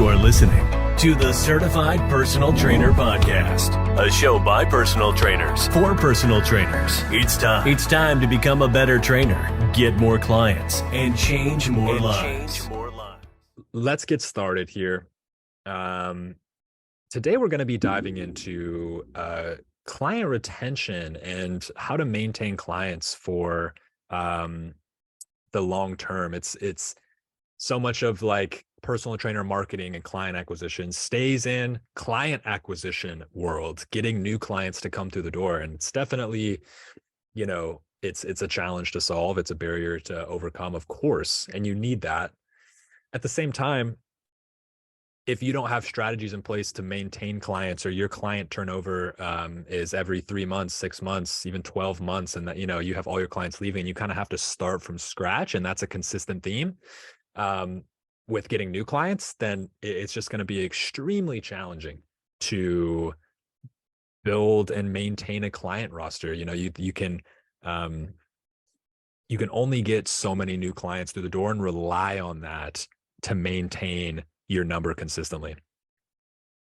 You're listening to the Certified Personal Trainer Podcast, a show by personal trainers for personal trainers. It's time to become a better trainer, get more clients, and change more lives. Let's get started here. Today we're going to be diving into client retention and how to maintain clients for the long term. It's so much of like personal trainer marketing and client acquisition stays in client acquisition world, getting new clients to come through the door. And it's definitely, it's a challenge to solve. It's a barrier to overcome, of course, and you need that. At the same time, if you don't have strategies in place to maintain clients, or your client turnover is every 3 months, 6 months, even 12 months, and that, you have all your clients leaving, you kind of have to start from scratch. And that's a consistent theme with getting new clients, then it's just going to be extremely challenging to build and maintain a client roster. You can only get so many new clients through the door and rely on that to maintain your number consistently.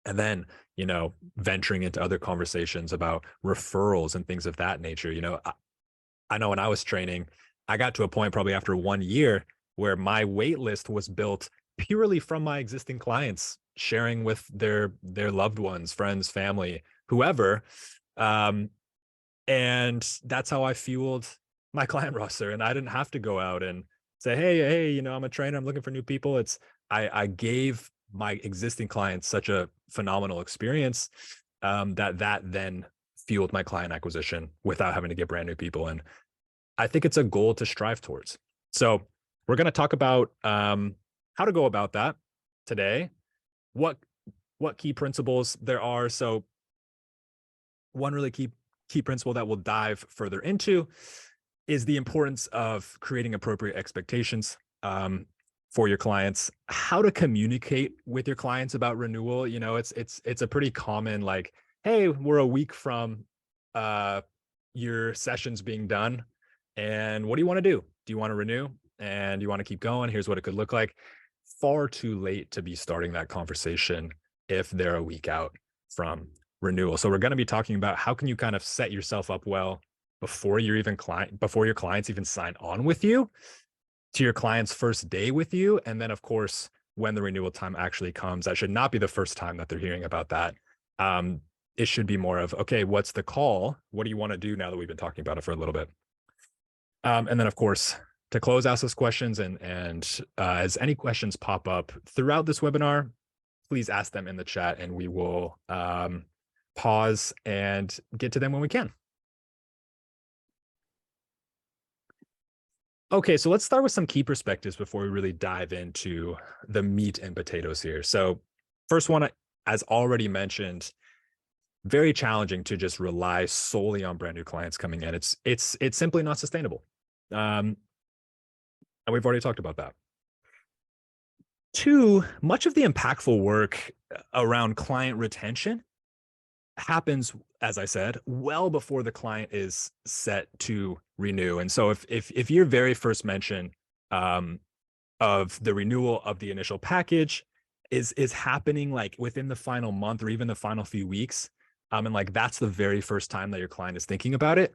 And then, venturing into other conversations about referrals and things of that nature. I know when I was training, I got to a point probably after 1 year where my wait list was built purely from my existing clients sharing with their loved ones, friends, family, whoever. And that's how I fueled my client roster. And I didn't have to go out and say, hey, I'm a trainer, I'm looking for new people. I gave my existing clients such a phenomenal experience that then fueled my client acquisition without having to get brand new people. And I think it's a goal to strive towards. So we're going to talk about how to go about that today, what key principles there are. So one really key principle that we'll dive further into is the importance of creating appropriate expectations for your clients, how to communicate with your clients about renewal. It's a pretty common, like, hey, we're a week from your sessions being done, and what do you want to do? Do you want to renew? And you want to keep going? Here's what it could look like. Far too late to be starting that conversation if they're a week out from renewal. So we're going to be talking about how can you kind of set yourself up well before your clients even sign on with you, to your client's first day with you. And then, of course, when the renewal time actually comes, that should not be the first time that they're hearing about that. It should be more of, okay, what's the call? What do you want to do now that we've been talking about it for a little bit? And then, of course, to close, ask us questions. And as any questions pop up throughout this webinar, please ask them in the chat, and we will pause and get to them when we can. Okay, so let's start with some key perspectives before we really dive into the meat and potatoes here. So first one, as already mentioned, very challenging to just rely solely on brand new clients coming in. It's simply not sustainable. And we've already talked about that. 2, much of the impactful work around client retention happens, as I said, well before the client is set to renew. And so if your very first mention of the renewal of the initial package is happening like within the final month or even the final few weeks, and like that's the very first time that your client is thinking about it,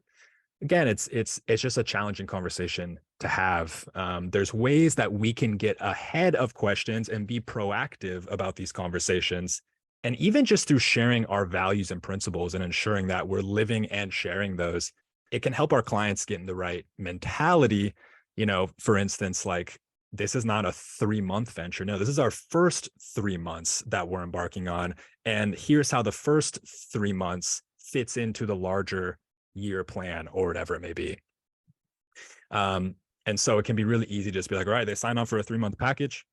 again, it's just a challenging conversation to have. There's ways that we can get ahead of questions and be proactive about these conversations. And even just through sharing our values and principles and ensuring that we're living and sharing those, it can help our clients get in the right mentality. For instance, like, this is not a 3-month venture. No, this is our first 3 months that we're embarking on. And here's how the first 3 months fits into the larger year plan or whatever it may be. And so it can be really easy to just be like, all right, they signed on for a 3-month package.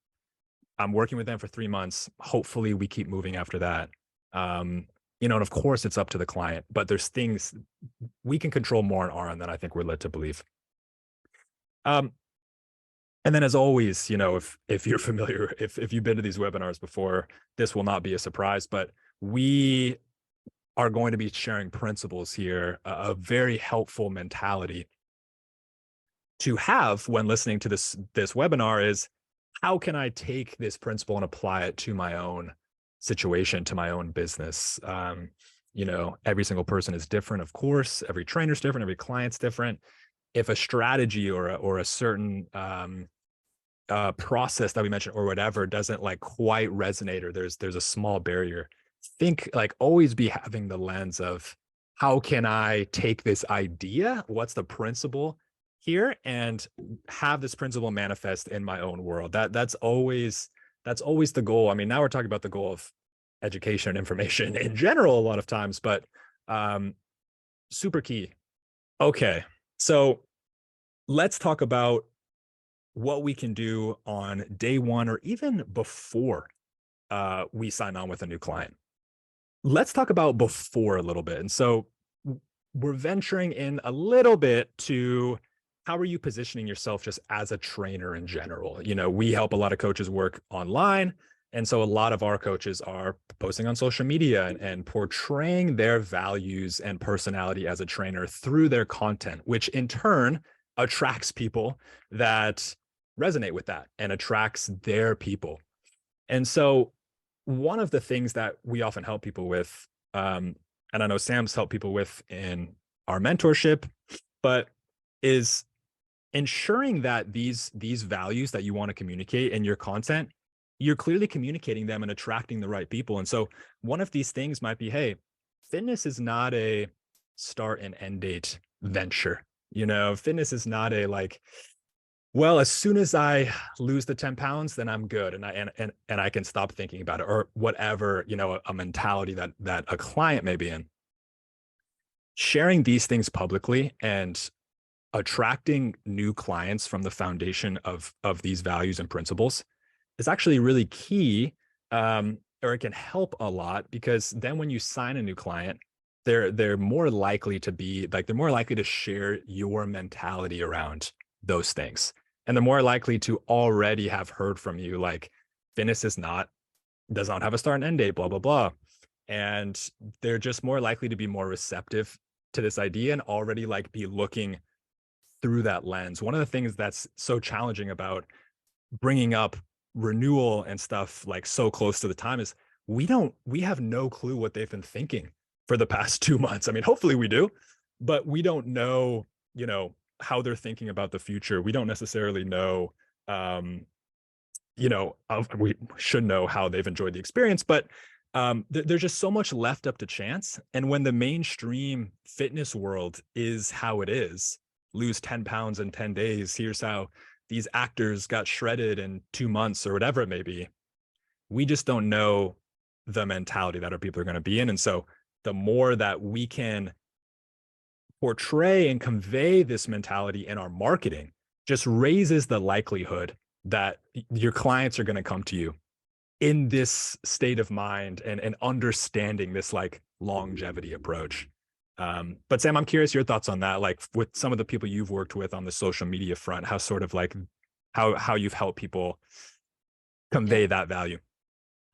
I'm working with them for 3 months. Hopefully we keep moving after that. And of course it's up to the client, but there's things we can control more on our end than I think we're led to believe. And then, as always, if you're familiar, if you've been to these webinars before, this will not be a surprise, but we are going to be sharing principles here, a very helpful mentality to have when listening to this webinar is, how can I take this principle and apply it to my own situation, to my own business? Every single person is different, of course. Every trainer's different. Every client's different. If a strategy or a certain process that we mentioned or whatever doesn't like quite resonate, or there's a small barrier, think like always be having the lens of how can I take this idea? What's the principle here? And have this principle manifest in my own world. That's always the goal. I mean, now we're talking about the goal of education and information in general a lot of times, but super key. Okay. So let's talk about what we can do on day one or even before we sign on with a new client. Let's talk about before a little bit. And so we're venturing in a little bit to how are you positioning yourself just as a trainer in general? We help a lot of coaches work online. And so a lot of our coaches are posting on social media and portraying their values and personality as a trainer through their content, which in turn attracts people that resonate with that and attracts their people. And so one of the things that we often help people with, and I know Sam's helped people with in our mentorship, but is ensuring that these values that you want to communicate in your content, you're clearly communicating them and attracting the right people. And so one of these things might be, hey, fitness is not a start and end date venture. Fitness is not a like, well, as soon as I lose the 10 pounds, then I'm good. And I can stop thinking about it, or whatever, a mentality that a client may be in. Sharing these things publicly and attracting new clients from the foundation of these values and principles is actually really key. Or it can help a lot, because then when you sign a new client, they're more likely to be like, they're more likely to share your mentality around those things. And they're more likely to already have heard from you, like, fitness does not have a start and end date, blah, blah, blah. And they're just more likely to be more receptive to this idea and already like be looking through that lens. One of the things that's so challenging about bringing up renewal and stuff like so close to the time is we have no clue what they've been thinking for the past 2 months. I mean, hopefully we do, but we don't know, how they're thinking about the future. We don't necessarily know, we should know how they've enjoyed the experience, but there's just so much left up to chance. And when the mainstream fitness world is how it is, lose 10 pounds in 10 days, here's how these actors got shredded in 2 months or whatever it may be, we just don't know the mentality that our people are going to be in. And so the more that we can portray and convey this mentality in our marketing, just raises the likelihood that your clients are going to come to you in this state of mind and understanding this like longevity approach. But Sam, I'm curious your thoughts on that, like with some of the people you've worked with on the social media front, how sort of like how you've helped people convey that value.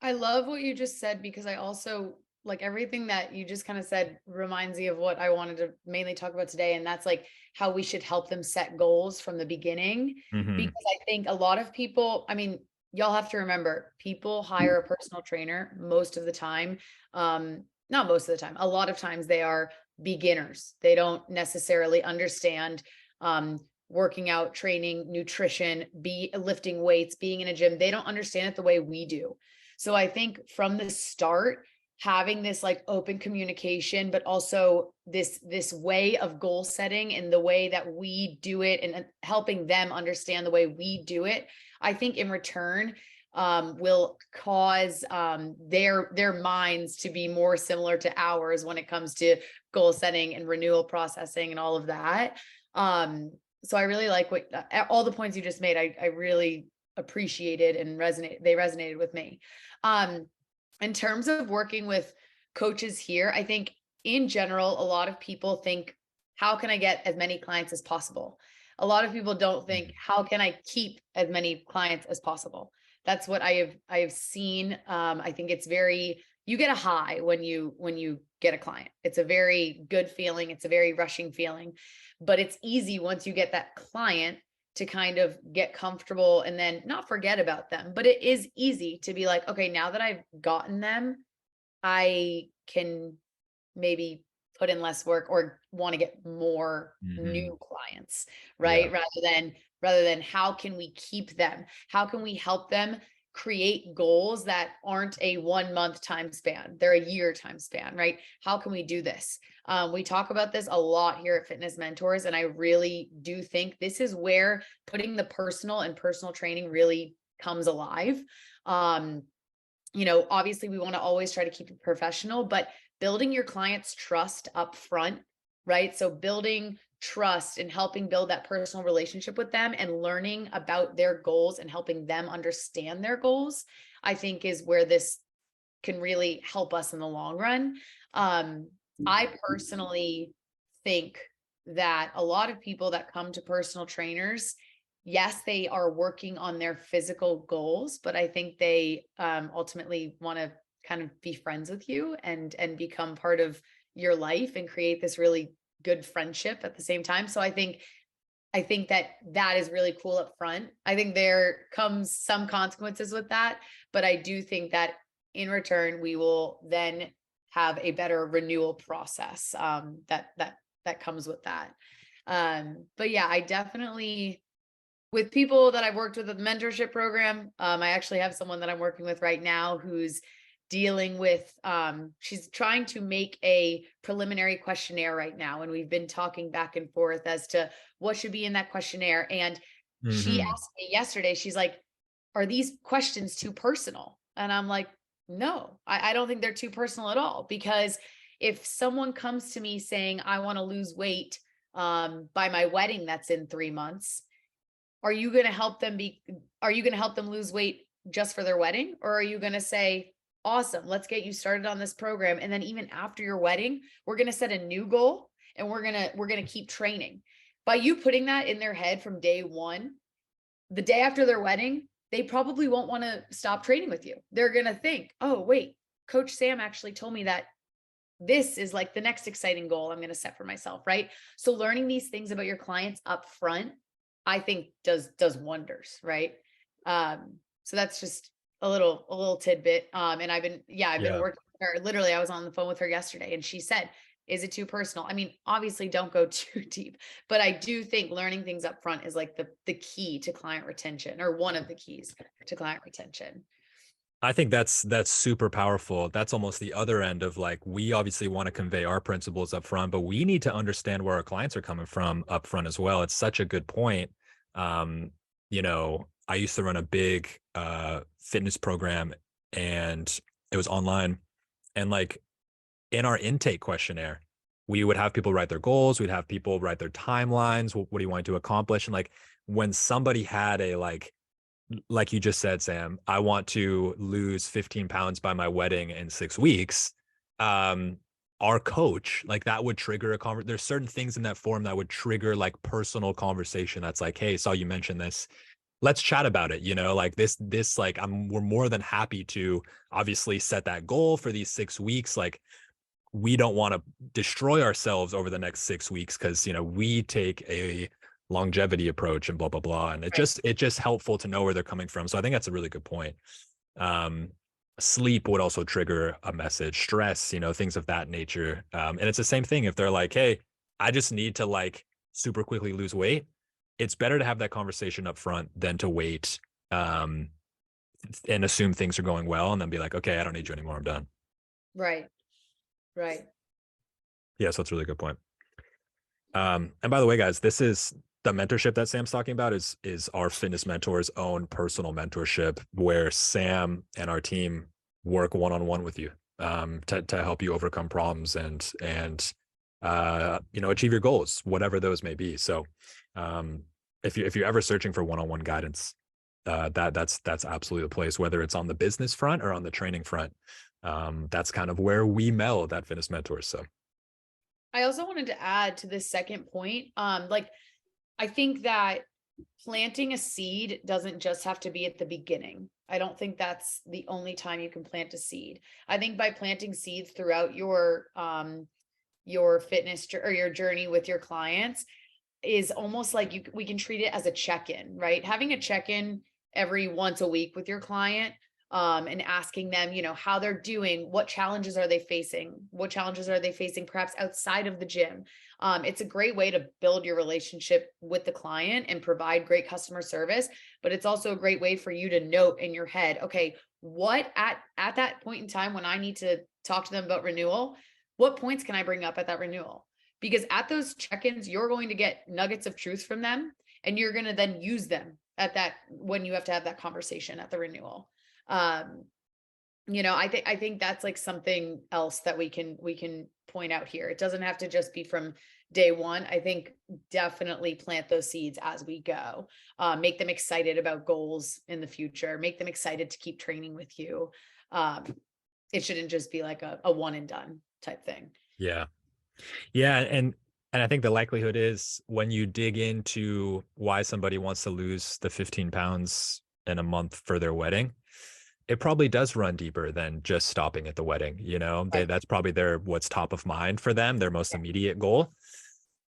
I love what you just said, because I also like everything that you just kind of said reminds me of what I wanted to mainly talk about today. And that's like how we should help them set goals from the beginning. Mm-hmm. Because I think a lot of people, I mean, y'all have to remember, people hire a personal trainer most of the time. Not most of the time, a lot of times they are beginners. They don't necessarily understand working out, training, nutrition, lifting weights, being in a gym. They don't understand it the way we do. So I think from the start, having this like open communication, but also this way of goal setting and the way that we do it, and helping them understand the way we do it, I think in return will cause their minds to be more similar to ours when it comes to goal setting and renewal processing and all of that. So I really like what all the points you just made. I really appreciated and they resonated with me. In terms of working with coaches here, I think in general, a lot of people think, how can I get as many clients as possible? A lot of people don't think, how can I keep as many clients as possible? That's what I have seen. I think it's you get a high when you get a client. It's a very good feeling. It's a very rushing feeling, but it's easy once you get that client to kind of get comfortable and then not forget about them. But it is easy to be like, okay, now that I've gotten them, I can maybe put in less work or want to get more new clients, right? Yeah. Rather than how can we keep them? How can we help them create goals that aren't a 1 month time span? They're a year time span, right? How can we do this? We talk about this a lot here at Fitness Mentors, and I really do think this is where putting the personal and personal training really comes alive. Obviously we want to always try to keep it professional, but building your clients' trust up front, right? So building trust and helping build that personal relationship with them and learning about their goals and helping them understand their goals, I think is where this can really help us in the long run. I personally think that a lot of people that come to personal trainers, yes, they are working on their physical goals, but I think they ultimately want to kind of be friends with you and become part of your life and create this really good friendship at the same time. So I think that is really cool up front. I think there comes some consequences with that, but I do think that in return we will then have a better renewal process that comes with that. But yeah, I definitely, with people that I've worked with the mentorship program, I actually have someone that I'm working with right now who's dealing with, she's trying to make a preliminary questionnaire right now. And we've been talking back and forth as to what should be in that questionnaire. And she asked me yesterday, she's like, are these questions too personal? And I'm like, no, I don't think they're too personal at all. Because if someone comes to me saying, I want to lose weight by my wedding that's in 3 months, are you going to help them lose weight just for their wedding? Or are you going to say, awesome, let's get you started on this program. And then even after your wedding, we're going to set a new goal and we're going to keep training. By you putting that in their head from day one, the day after their wedding, they probably won't want to stop training with you. They're going to think, oh, wait, Coach Sam actually told me that this is like the next exciting goal I'm going to set for myself, right? So learning these things about your clients up front, I think does wonders, right? So that's just a little tidbit. And I've been working with her. Literally, I was on the phone with her yesterday and she said, is it too personal? I mean, obviously don't go too deep, but I do think learning things up front is like the key to client retention, or one of the keys to client retention. I think that's super powerful. That's almost the other end of like, we obviously want to convey our principles up front, but we need to understand where our clients are coming from up front as well. It's such a good point. I used to run a big fitness program, and it was online. And like in our intake questionnaire, we would have people write their goals. We'd have people write their timelines. What do you want to accomplish? And like when somebody had a like you just said, Sam, I want to lose 15 pounds by my wedding in 6 weeks. Our coach, like that would trigger there's certain things in that form that would trigger like personal conversation. That's like, hey, saw you mention this. Let's chat about it. Like this, like we're more than happy to obviously set that goal for these 6 weeks. Like we don't want to destroy ourselves over the next 6 weeks because, we take a longevity approach and blah, blah, blah. And it's just helpful to know where they're coming from. So I think that's a really good point. Sleep would also trigger a message, stress, things of that nature. And it's the same thing. If they're like, hey, I just need to like super quickly lose weight, it's better to have that conversation up front than to wait and assume things are going well and then be like, okay, I don't need you anymore. I'm done. Right. Yeah. So it's a really good point. And by the way, guys, this is the mentorship that Sam's talking about is our Fitness Mentors' own personal mentorship, where Sam and our team work one-on-one with you to help you overcome problems and achieve your goals, whatever those may be. So if you're ever searching for one-on-one guidance, that's absolutely the place, whether it's on the business front or on the training front. That's kind of where we meld at Fitness Mentors. So I also wanted to add to this second point. I think that planting a seed doesn't just have to be at the beginning. I don't think that's the only time you can plant a seed. I think by planting seeds throughout your fitness or your journey with your clients, is almost like we can treat it as a check-in, right? Having a check-in every once a week with your client, and asking them, how they're doing, what challenges are they facing, perhaps outside of the gym. It's a great way to build your relationship with the client and provide great customer service, but it's also a great way for you to note in your head, okay, what at that point in time when I need to talk to them about renewal, what points can I bring up at that renewal? Because at those check-ins, you're going to get nuggets of truth from them, and you're going to then use them at that when you have to have that conversation at the renewal. I think that's like something else that we can point out here. It doesn't have to just be from day one. I think definitely plant those seeds as we go. Make them excited about goals in the future. Make them excited to keep training with you. It shouldn't just be like a one and done type thing. Yeah. And I think the likelihood is when you dig into why somebody wants to lose the 15 pounds in a month for their wedding, it probably does run deeper than just stopping at the wedding. Right. That's probably what's top of mind for them, their most immediate goal.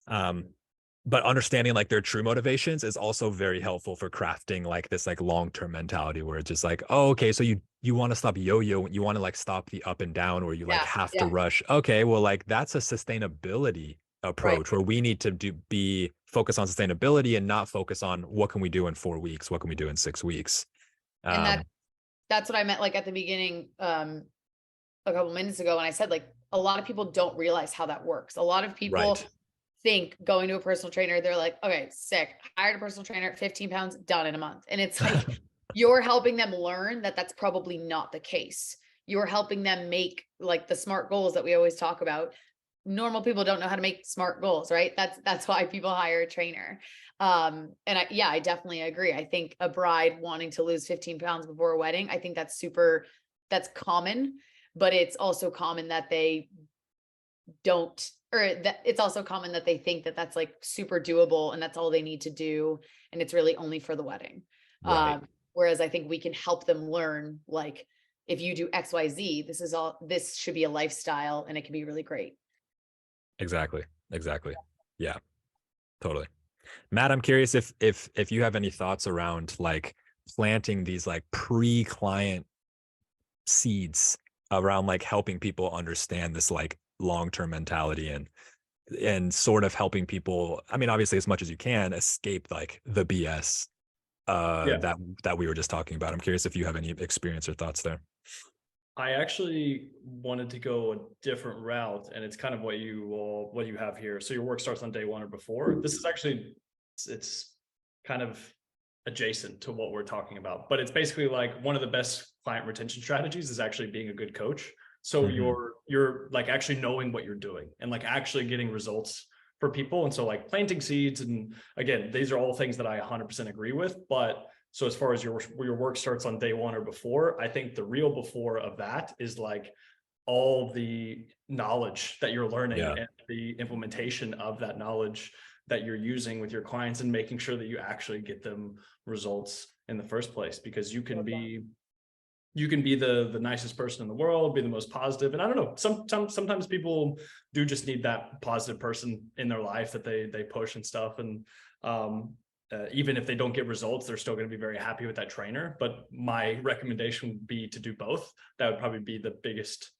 But understanding like their true motivations is also very helpful for crafting like this like long-term mentality where it's just like, oh, okay, so you want to stop yo-yo, you want to like stop the up and down where you like have to rush. Okay, well, like that's a sustainability approach where we need to be focused on sustainability and not focus on what can we do in 4 weeks, what can we do in 6 weeks. And that's what I meant like at the beginning, a couple minutes ago, when I said like a lot of people don't realize how that works. A lot of people think going to a personal trainer, they're like, okay, sick, hired a personal trainer, 15 pounds, done in a month. And it's like, you're helping them learn that that's probably not the case. You're helping them make like the SMART goals that we always talk about. Normal people don't know how to make SMART goals, right? That's why people hire a trainer. And I definitely agree. I think a bride wanting to lose 15 pounds before a wedding, I think that's common, but it's also common that they don't, or that it's also common that they think that that's like super doable and that's all they need to do. And it's really only for the wedding. Right. Whereas I think we can help them learn, like, if you do XYZ, this should be a lifestyle and it can be really great. Exactly. Yeah, totally. Matt, I'm curious if you have any thoughts around like planting these like pre-client seeds around like helping people understand this like long-term mentality and sort of helping people, I mean, obviously as much as you can, escape like the BS that we were just talking about. I'm curious if you have any experience or thoughts there. I actually wanted to go a different route, and it's kind of what you have here. So your work starts on day one or before. This is actually, it's kind of adjacent to what we're talking about, but it's basically like one of the best client retention strategies is actually being a good coach. So you're like actually knowing what you're doing and like actually getting results for people. And so like planting seeds, and again, these are all things that I 100% agree with. But so as far as your work starts on day one or before, I think the real before of that is like all the knowledge that you're learning and the implementation of that knowledge that you're using with your clients and making sure that you actually get them results in the first place. Because you can be the nicest person in the world, be the most positive. And I don't know, sometimes people do just need that positive person in their life that they push and stuff. And even if they don't get results, they're still going to be very happy with that trainer. But my recommendation would be to do both. That would probably be the biggest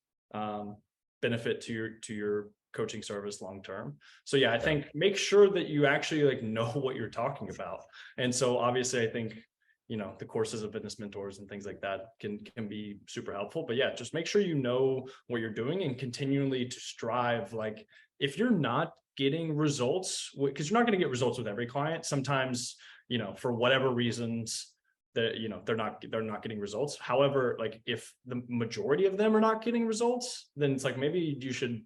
benefit to your coaching service long term. So yeah, I think make sure that you actually like know what you're talking about. And so obviously I think, the courses of fitness mentors and things like that can be super helpful. But yeah, just make sure you know what you're doing and continually to strive. Like if you're not getting results, because you're not going to get results with every client. Sometimes, for whatever reasons that, they're not getting results. However, like if the majority of them are not getting results, then it's like, maybe you should,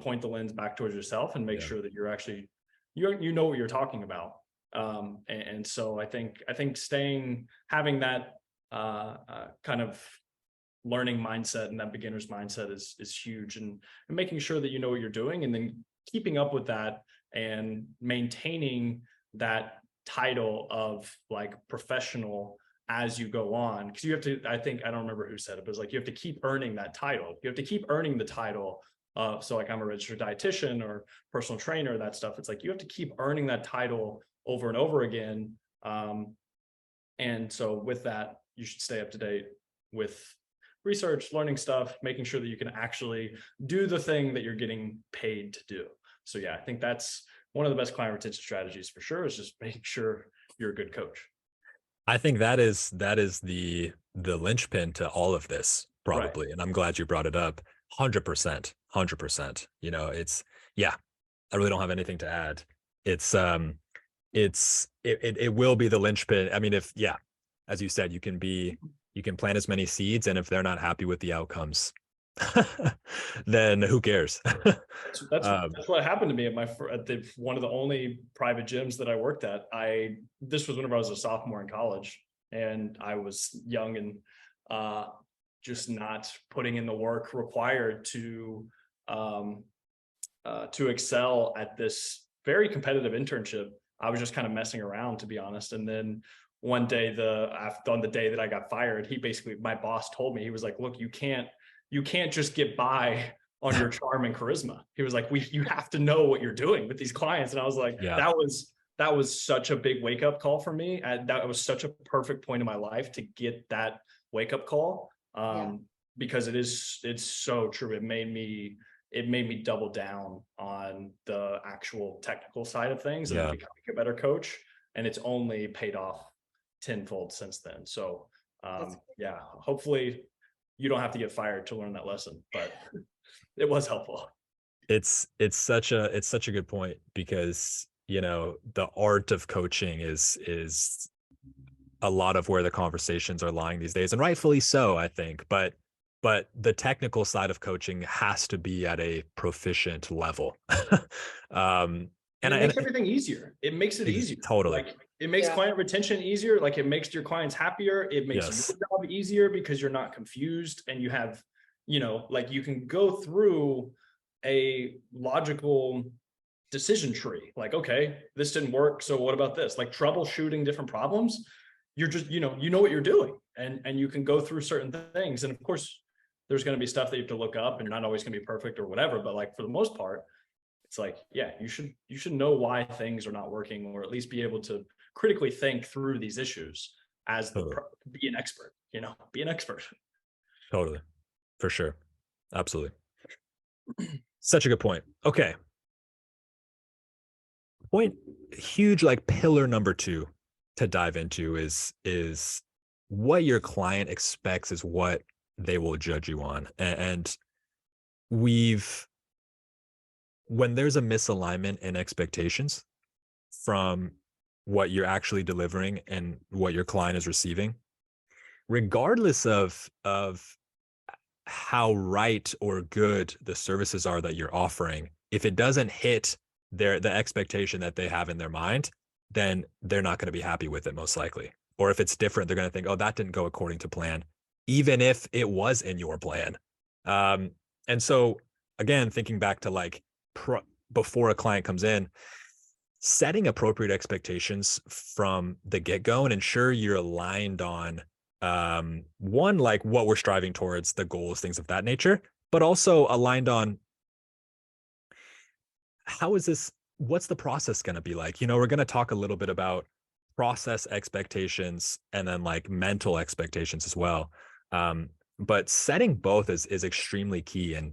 point the lens back towards yourself and make sure that you're actually, you know what you're talking about. And so I think having that kind of learning mindset and that beginner's mindset is huge, and making sure that you know what you're doing, and then keeping up with that and maintaining that title of like professional as you go on. Because you have to, I don't remember who said it, but it's like you have to keep earning that title. You have to keep earning the title So like I'm a registered dietitian or personal trainer, that stuff. It's like you have to keep earning that title over and over again. And so with that, you should stay up to date with research, learning stuff, making sure that you can actually do the thing that you're getting paid to do. So yeah, I think that's one of the best client retention strategies for sure, is just making sure you're a good coach. I think that is the linchpin to all of this, probably. Right. And I'm glad you brought it up. 100%. You know, yeah, I really don't have anything to add. It will be the linchpin. I mean, as you said, you can plant as many seeds, and if they're not happy with the outcomes, then who cares? That's what happened to me at one of the only private gyms that I worked at. This was whenever I was a sophomore in college, and I was young and just not putting in the work required to excel at this very competitive internship. I was just kind of messing around, to be honest. And then one day, on the day that I got fired, my boss told me, he was like, look, you can't just get by on your charm and charisma. He was like, you have to know what you're doing with these clients. And I was like, yeah. That was such a big wake up call for me. That was such a perfect point in my life to get that wake up call. Because it's so true. It made me double down on the actual technical side of things and becoming a better coach. And it's only paid off tenfold since then. So hopefully you don't have to get fired to learn that lesson, but it was helpful. It's such a good point, because, you know, the art of coaching is a lot of where the conversations are lying these days, and rightfully so, I think. But the technical side of coaching has to be at a proficient level. And it makes everything easier. It makes it easier. Totally. Like, it makes client retention easier. Like, it makes your clients happier. It makes your job easier because you're not confused, and you have, you know, like, you can go through a logical decision tree. Like, okay, this didn't work, so what about this? Like, troubleshooting different problems. You're just, you know what you're doing, and you can go through certain things. And of course, there's going to be stuff that you have to look up, and you're not always going to be perfect or whatever. But like, for the most part, it's like, yeah, you should know why things are not working, or at least be able to critically think through these issues as be an expert, be an expert. Totally. For sure. Absolutely. Such a good point. Okay. Huge, like, pillar number 2 to dive into is what your client expects is what they will judge you on. And when there's a misalignment in expectations from what you're actually delivering and what your client is receiving, regardless of how right or good the services are that you're offering, if it doesn't hit the expectation that they have in their mind, then they're not going to be happy with it, most likely. Or if it's different, they're going to think, oh, that didn't go according to plan, even if it was in your plan. And so, again, thinking back to like before a client comes in, setting appropriate expectations from the get-go and ensure you're aligned on one, like what we're striving towards, the goals, things of that nature, but also aligned on what's the process going to be like? We're going to talk a little bit about process expectations and then like mental expectations as well. But setting both is extremely key. And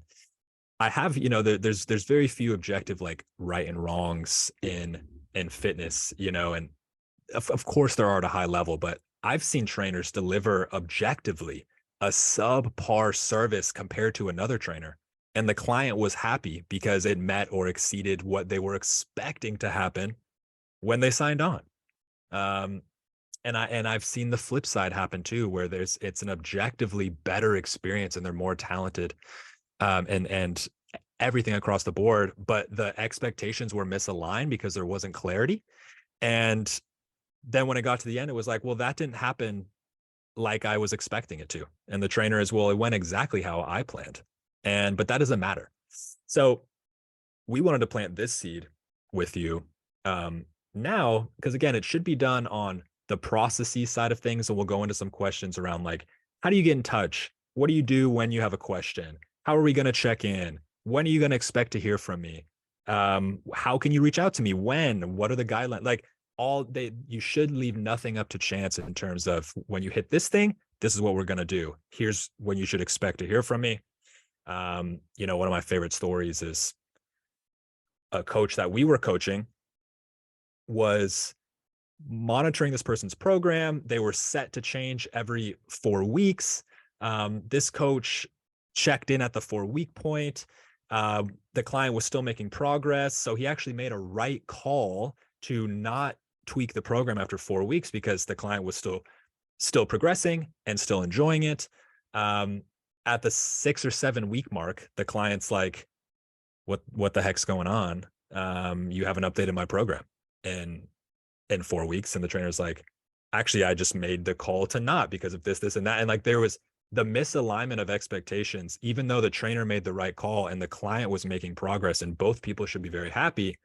I have, there's very few objective, like, right and wrongs in fitness, and of course there are at a high level, but I've seen trainers deliver objectively a subpar service compared to another trainer, and the client was happy because it met or exceeded what they were expecting to happen when they signed on. And I've seen the flip side happen too, where it's an objectively better experience and they're more talented, and everything across the board, but the expectations were misaligned because there wasn't clarity. And then when it got to the end, it was like, well, that didn't happen like I was expecting it to. And the trainer is, well, it went exactly how I planned. But that doesn't matter. So we wanted to plant this seed with you now, because again, it should be done on the processy side of things. And we'll go into some questions around, like, how do you get in touch? What do you do when you have a question? How are we going to check in? When are you going to expect to hear from me? How can you reach out to me? When? What are the guidelines? Like you should leave nothing up to chance in terms of when you hit this thing, this is what we're going to do. Here's when you should expect to hear from me. One of my favorite stories is a coach that we were coaching was monitoring this person's program. They were set to change every 4 weeks. This coach checked in at the 4-week point. The client was still making progress. So he actually made a right call to not tweak the program after 4 weeks because the client was still progressing and still enjoying it. At the 6 or 7 week mark, the client's like, what the heck's going on? You haven't updated my program in 4 weeks. And the trainer's like, actually, I just made the call to not because of this, and that. And like, there was the misalignment of expectations, even though the trainer made the right call and the client was making progress, and both people should be very happy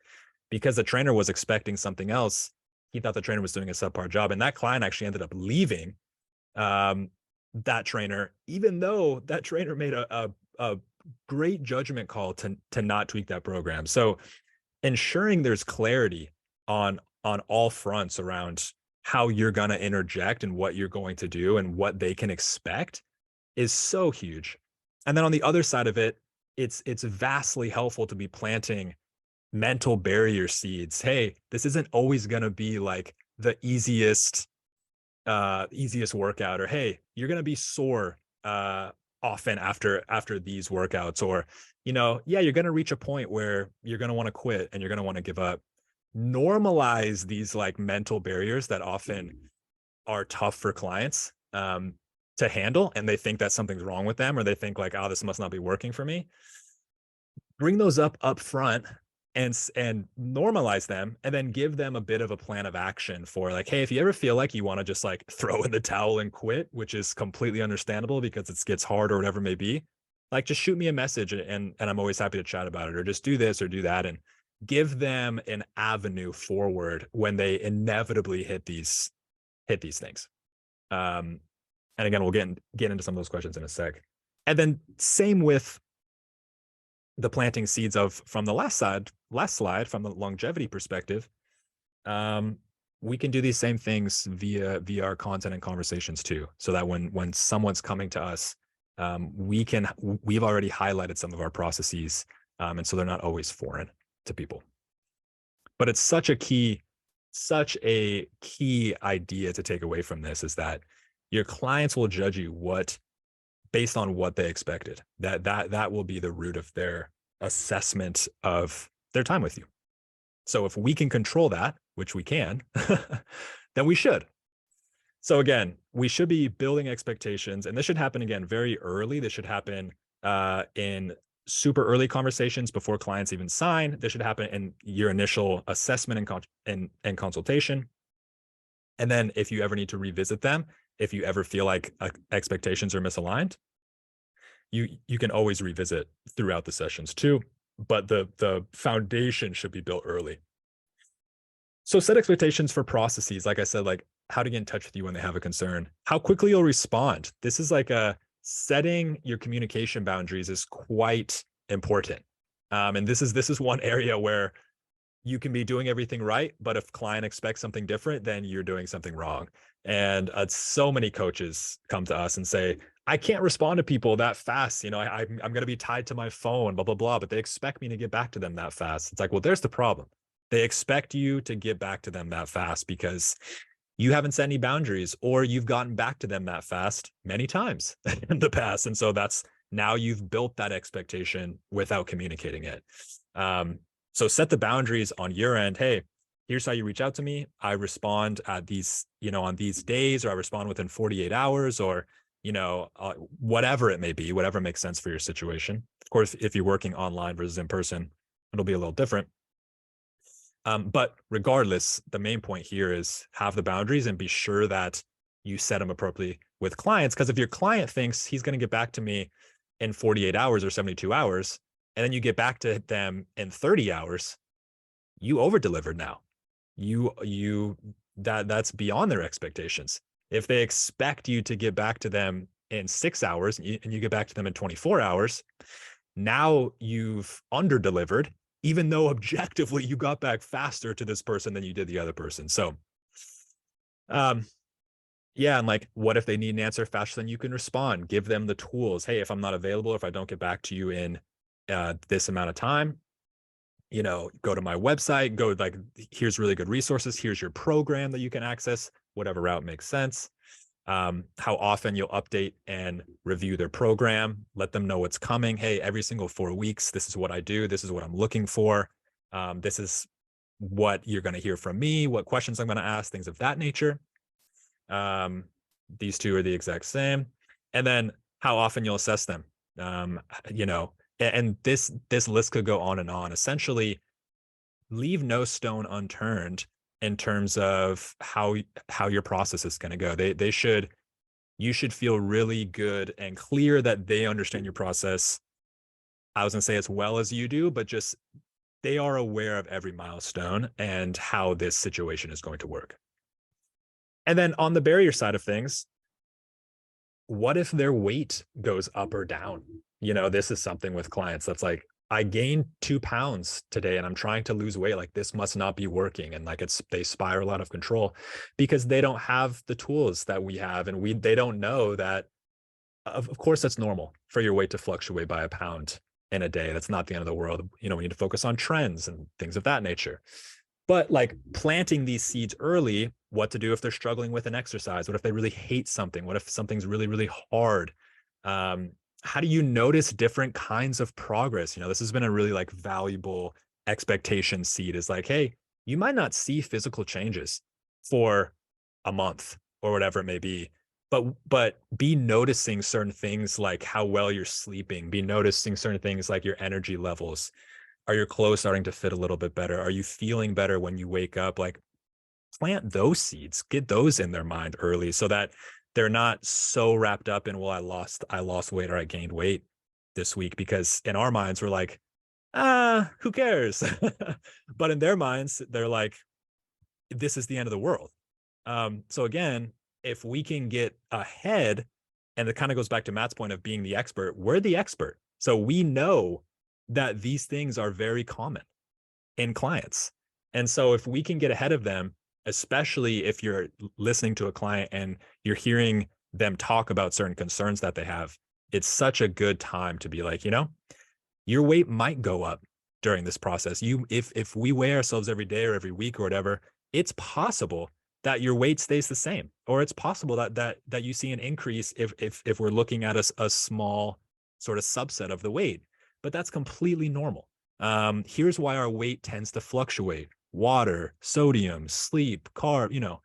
because the trainer was expecting something else. He thought the trainer was doing a subpar job. And that client actually ended up leaving that trainer, even though that trainer made a great judgment call to not tweak that program. So ensuring there's clarity on all fronts around how you're going to interject and what you're going to do and what they can expect is so huge. And then on the other side of it, it's vastly helpful to be planting mental barrier seeds. Hey, this isn't always going to be like the easiest workout, or hey, you're going to be sore often after these workouts, or you're going to reach a point where you're going to want to quit and you're going to want to give up. Normalize these like mental barriers that often are tough for clients to handle, and they think that something's wrong with them, or they think like, oh, this must not be working for me. Bring those up front and normalize them, and then give them a bit of a plan of action for like, hey, if you ever feel like you want to just like throw in the towel and quit, which is completely understandable because it gets hard or whatever it may be, like just shoot me a message and I'm always happy to chat about it, or just do this or do that, and give them an avenue forward when they inevitably hit these things. And again, we'll get into some of those questions in a sec. And then same with the planting seeds from the last slide, from the longevity perspective. We can do these same things via our content and conversations too, so that when someone's coming to us, we've already highlighted some of our processes, and so they're not always foreign to people. But it's such a key idea to take away from this, is that your clients will judge you based on what they expected. That will be the root of their assessment of their time with you. So if we can control that, which we can, then we should. So again, we should be building expectations, and this should happen again very early. This should happen in super early conversations before clients even sign. This should happen in your initial assessment and consultation. And then if you ever need to revisit them, if you ever feel like expectations are misaligned, you can always revisit throughout the sessions too. But the foundation should be built early. So set expectations for processes. Like I said, like how to get in touch with you when they have a concern, how quickly you'll respond. This is like setting your communication boundaries is quite important. And this is one area where you can be doing everything right, but if client expects something different, then you're doing something wrong. And so many coaches come to us and say, I can't respond to people that fast. I'm going to be tied to my phone, blah, blah, blah, but they expect me to get back to them that fast. It's like, well, there's the problem. They expect you to get back to them that fast because you haven't set any boundaries, or you've gotten back to them that fast many times in the past. And so now you've built that expectation without communicating it. So set the boundaries on your end. Hey, here's how you reach out to me. I respond at these, on these days, or I respond within 48 hours, or, whatever it may be, whatever makes sense for your situation. Of course, if you're working online versus in person, it'll be a little different. But regardless, the main point here is have the boundaries and be sure that you set them appropriately with clients. Because if your client thinks he's going to get back to me in 48 hours or 72 hours, and then you get back to them in 30 hours, you over-delivered now. That's beyond their expectations. If they expect you to get back to them in 6 hours and you get back to them in 24 hours, Now you've under-delivered, even though objectively you got back faster to this person than you did the other person. So, yeah, and like, what if they need an answer faster than you can respond? Give them the tools. Hey, if I'm not available, if I don't get back to you in this amount of time, go to my website, go like, here's really good resources. Here's your program that you can access, whatever route makes sense. How often you'll update and review their program, let them know what's coming. Hey, every single 4 weeks, this is what I do. This is what I'm looking for. This is what you're going to hear from me, what questions I'm going to ask, things of that nature. These two are the exact same. And then how often you'll assess them. And this list could go on and on. Essentially, leave no stone unturned in terms of how your process is going to go. You should feel really good and clear that they understand your process. I was going to say as well as you do, but just they are aware of every milestone and how this situation is going to work. And then on the barrier side of things, what if their weight goes up or down? This is something with clients that's like, I gained 2 pounds today and I'm trying to lose weight. Like, this must not be working. And like, they spiral out of control because they don't have the tools that we have. And they don't know that, of course, that's normal for your weight to fluctuate by a pound in a day. That's not the end of the world. We need to focus on trends and things of that nature. But like, planting these seeds early, what to do if they're struggling with an exercise? What if they really hate something? What if something's really, really hard? How do you notice different kinds of progress? This has been a really like valuable expectation seed, is like, hey, you might not see physical changes for a month or whatever it may be, but be noticing certain things like how well you're sleeping, be noticing certain things like your energy levels. Are your clothes starting to fit a little bit better? Are you feeling better when you wake up? Like, plant those seeds, get those in their mind early so that they're not so wrapped up in, well, I lost weight or I gained weight this week, because in our minds, we're like, who cares? But in their minds, they're like, this is the end of the world. So again, if we can get ahead, and it kind of goes back to Matt's point of being the expert, we're the expert. So we know that these things are very common in clients. And so if we can get ahead of them, especially if you're listening to a client and you're hearing them talk about certain concerns that they have, it's such a good time to be like, your weight might go up during this process. If we weigh ourselves every day or every week or whatever, it's possible that your weight stays the same, or it's possible that you see an increase if we're looking at a small sort of subset of the weight. But that's completely normal. Here's why our weight tends to fluctuate: water, sodium, sleep, carb,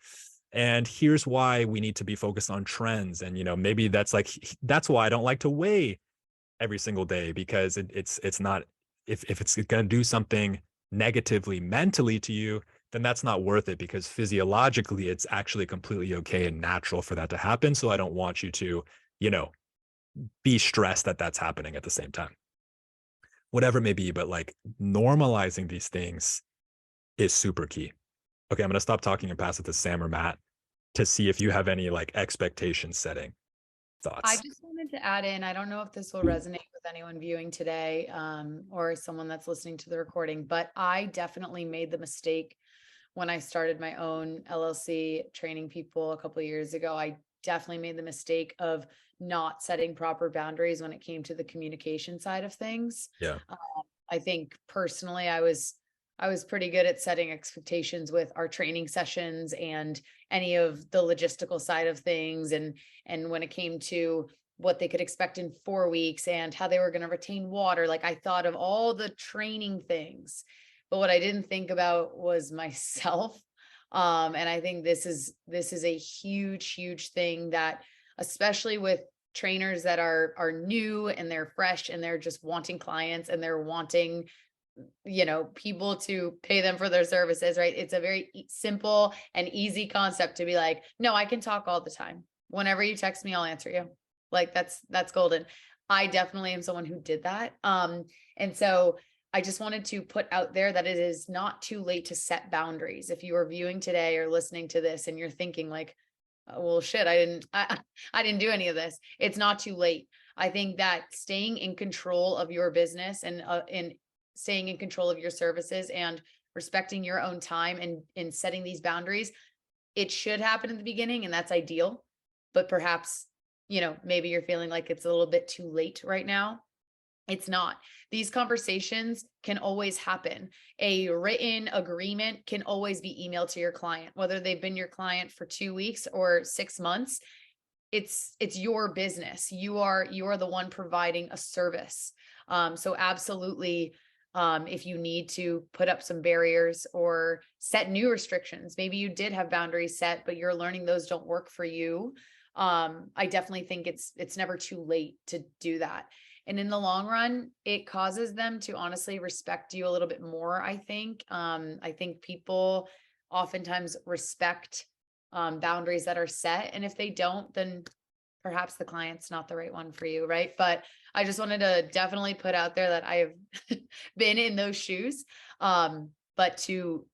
and here's why we need to be focused on trends. And, maybe that's why I don't like to weigh every single day, because it's not, if it's going to do something negatively mentally to you, then that's not worth it, because physiologically it's actually completely okay and natural for that to happen. So I don't want you to, be stressed that that's happening at the same time. Whatever it may be, but like, normalizing these things is super key. Okay, I'm going to stop talking and pass it to Sam or Matt to see if you have any like expectation setting thoughts. I just wanted to add in, I don't know if this will resonate with anyone viewing today, or someone that's listening to the recording, but I definitely made the mistake when I started my own LLC training people a couple of years ago. I definitely made the mistake of not setting proper boundaries when it came to the communication side of things. Yeah. I think personally, I was pretty good at setting expectations with our training sessions and any of the logistical side of things. And when it came to what they could expect in 4 weeks and how they were going to retain water, like, I thought of all the training things, but what I didn't think about was myself. And I think this is a huge thing that, especially with trainers that are new and they're fresh and they're just wanting clients and they're wanting, people to pay them for their services, right? It's a very simple and easy concept to be like, no, I can talk all the time. Whenever you text me, I'll answer you. Like, that's golden. I definitely am someone who did that. And so I just wanted to put out there that it is not too late to set boundaries. If you are viewing today or listening to this and you're thinking like, oh, well, shit, I didn't do any of this, it's not too late. I think that staying in control of your business and staying in control of your services and respecting your own time and setting these boundaries, it should happen in the beginning, and that's ideal. But perhaps, maybe you're feeling like it's a little bit too late right now. It's not. These conversations can always happen. A written agreement can always be emailed to your client, whether they've been your client for 2 weeks or 6 months. It's your business. You are the one providing a service. So absolutely, if you need to put up some barriers or set new restrictions, maybe you did have boundaries set, but you're learning those don't work for you. I definitely think it's never too late to do that. And in the long run, it causes them to honestly respect you a little bit more, I think. I think people oftentimes respect boundaries that are set. And if they don't, then perhaps the client's not the right one for you, right? But I just wanted to definitely put out there that I have been in those shoes. But to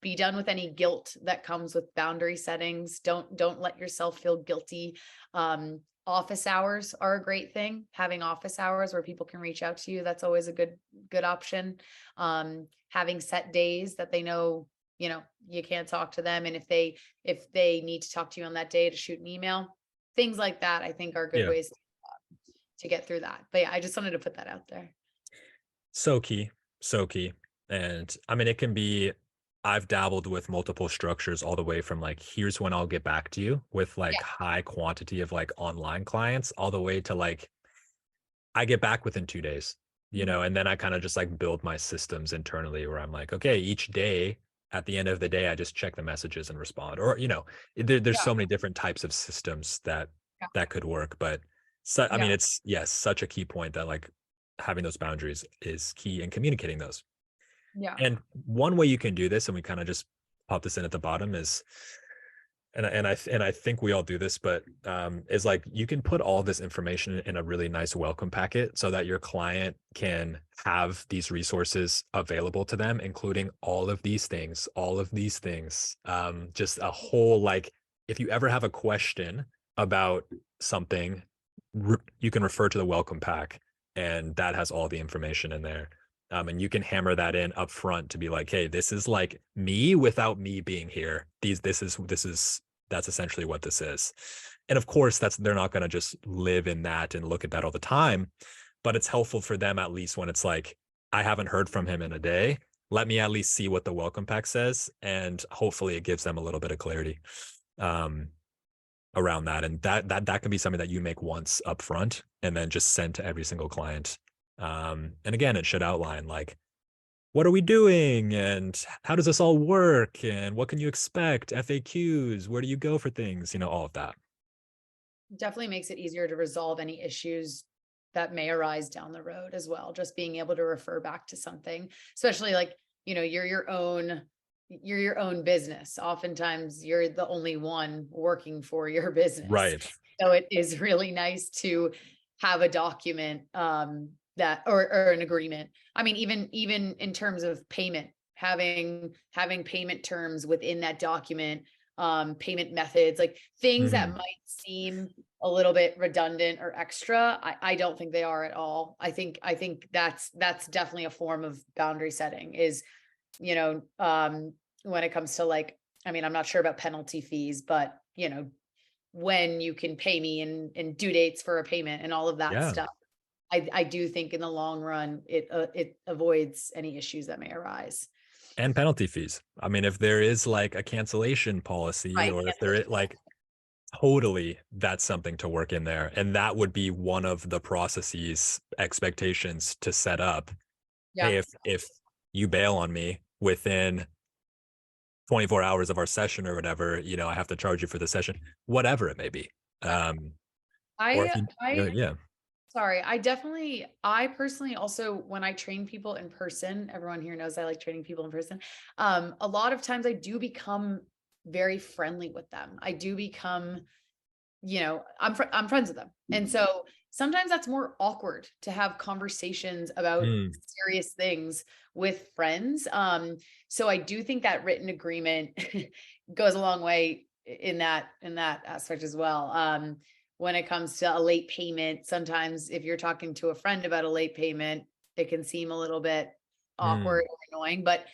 be done with any guilt that comes with boundary settings, don't let yourself feel guilty. Office hours are a great thing. Having office hours where people can reach out to you, that's always a good option. Having set days that they know, you can't talk to them. And if they need to talk to you on that day, to shoot an email, things like that, I think are good ways to get through that. But yeah, I just wanted to put that out there. So key. And I mean, it can be, I've dabbled with multiple structures all the way from like, here's when I'll get back to you with like high quantity of like online clients, all the way to like, I get back within 2 days, and then I kind of just like build my systems internally where I'm like, okay, each day at the end of the day, I just check the messages and respond, or, there's so many different types of systems that could work. But I mean, it's such a key point that like having those boundaries is key and communicating those. Yeah. And one way you can do this, and we kind of just pop this in at the bottom, is, and I think we all do this, but is like you can put all this information in a really nice welcome packet so that your client can have these resources available to them, including all of these things. Just a whole, like, if you ever have a question about something, you can refer to the welcome pack, and that has all the information in there. And you can hammer that in up front to be like, hey, this is like me without me being here. That's essentially what this is. And of course, they're not going to just live in that and look at that all the time, but it's helpful for them, at least when it's like, I haven't heard from him in a day. Let me at least see what the welcome pack says. And hopefully it gives them a little bit of clarity around that. And that can be something that you make once up front and then just send to every single client. And again, it should outline like, what are we doing and how does this all work and what can you expect, FAQs, where do you go for things, all of that. Definitely makes it easier to resolve any issues that may arise down the road as well. Just being able to refer back to something, especially like, you're your own business. Oftentimes you're the only one working for your business. Right. So it is really nice to have a document, that or an agreement. I mean, even in terms of payment, having payment terms within that document, payment methods, like things that might seem a little bit redundant or extra. I don't think they are at all. I think that's definitely a form of boundary setting is, when it comes to like, I mean, I'm not sure about penalty fees, but when you can pay me and due dates for a payment and all of that stuff. I do think in the long run, it avoids any issues that may arise. And penalty fees. I mean, if there is like a cancellation policy, or if there is like, totally, that's something to work in there. And that would be one of the processes, expectations to set up. Yeah. Hey, if you bail on me within 24 hours of our session or whatever, I have to charge you for the session, whatever it may be. Sorry, I personally also, when I train people in person, everyone here knows I like training people in person. A lot of times I do become very friendly with them. I do become, I'm friends with them. And so sometimes that's more awkward to have conversations about serious things with friends. So I do think that written agreement goes a long way in that aspect as well. when it comes to a late payment. Sometimes if you're talking to a friend about a late payment, it can seem a little bit awkward or annoying, but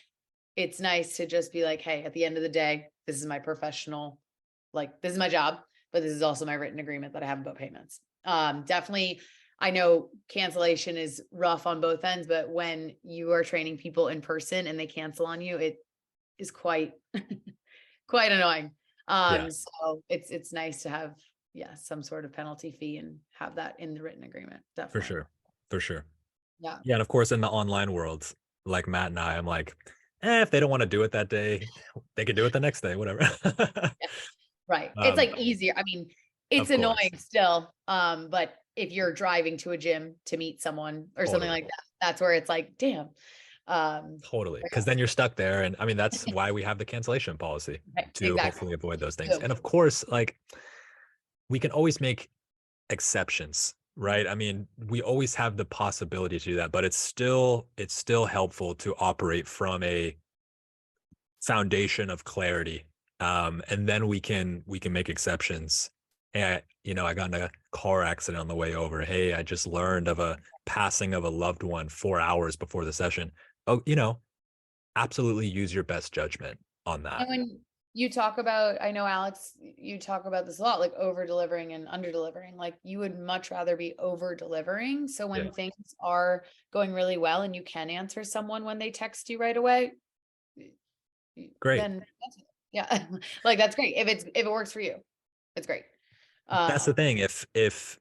it's nice to just be like, hey, at the end of the day, this is my professional, like this is my job, but this is also my written agreement that I have about payments. Definitely, I know cancellation is rough on both ends, but when you are training people in person and they cancel on you, it is quite quite annoying. Yeah, So it's nice to have, yeah, some sort of penalty fee and have that in the written agreement. for Definitely. sure. For sure. Yeah. Yeah. And of course, in the online world, like Matt and I'm like, if they don't want to do it that day, they could do it the next day, whatever. Yeah. Right. It's um, like easier. I mean, it's of course. annoying still. But if you're driving to a gym to meet someone or something Totally. like that, that's where it's like, damn. Totally. Because then you're stuck there. And I mean, that's why we have the cancellation policy Right, to exactly. hopefully avoid those things. So, And of course, like we can always make exceptions, right? I mean, we always have the possibility to do that, but it's still helpful to operate from a foundation of clarity. And then we can make exceptions. Hey, I got in a car accident on the way over. Hey, I just learned of a passing of a loved one 4 hours before the session. Oh, absolutely use your best judgment on that. and when you talk about, I know Alex, you talk about this a lot, like over delivering and under delivering. Like you would much rather be over delivering. So when Yeah. things are going really well and you can answer someone when they text you right away, Great. then yeah, like that's great. If it works for you, it's great. That's the Um, thing. If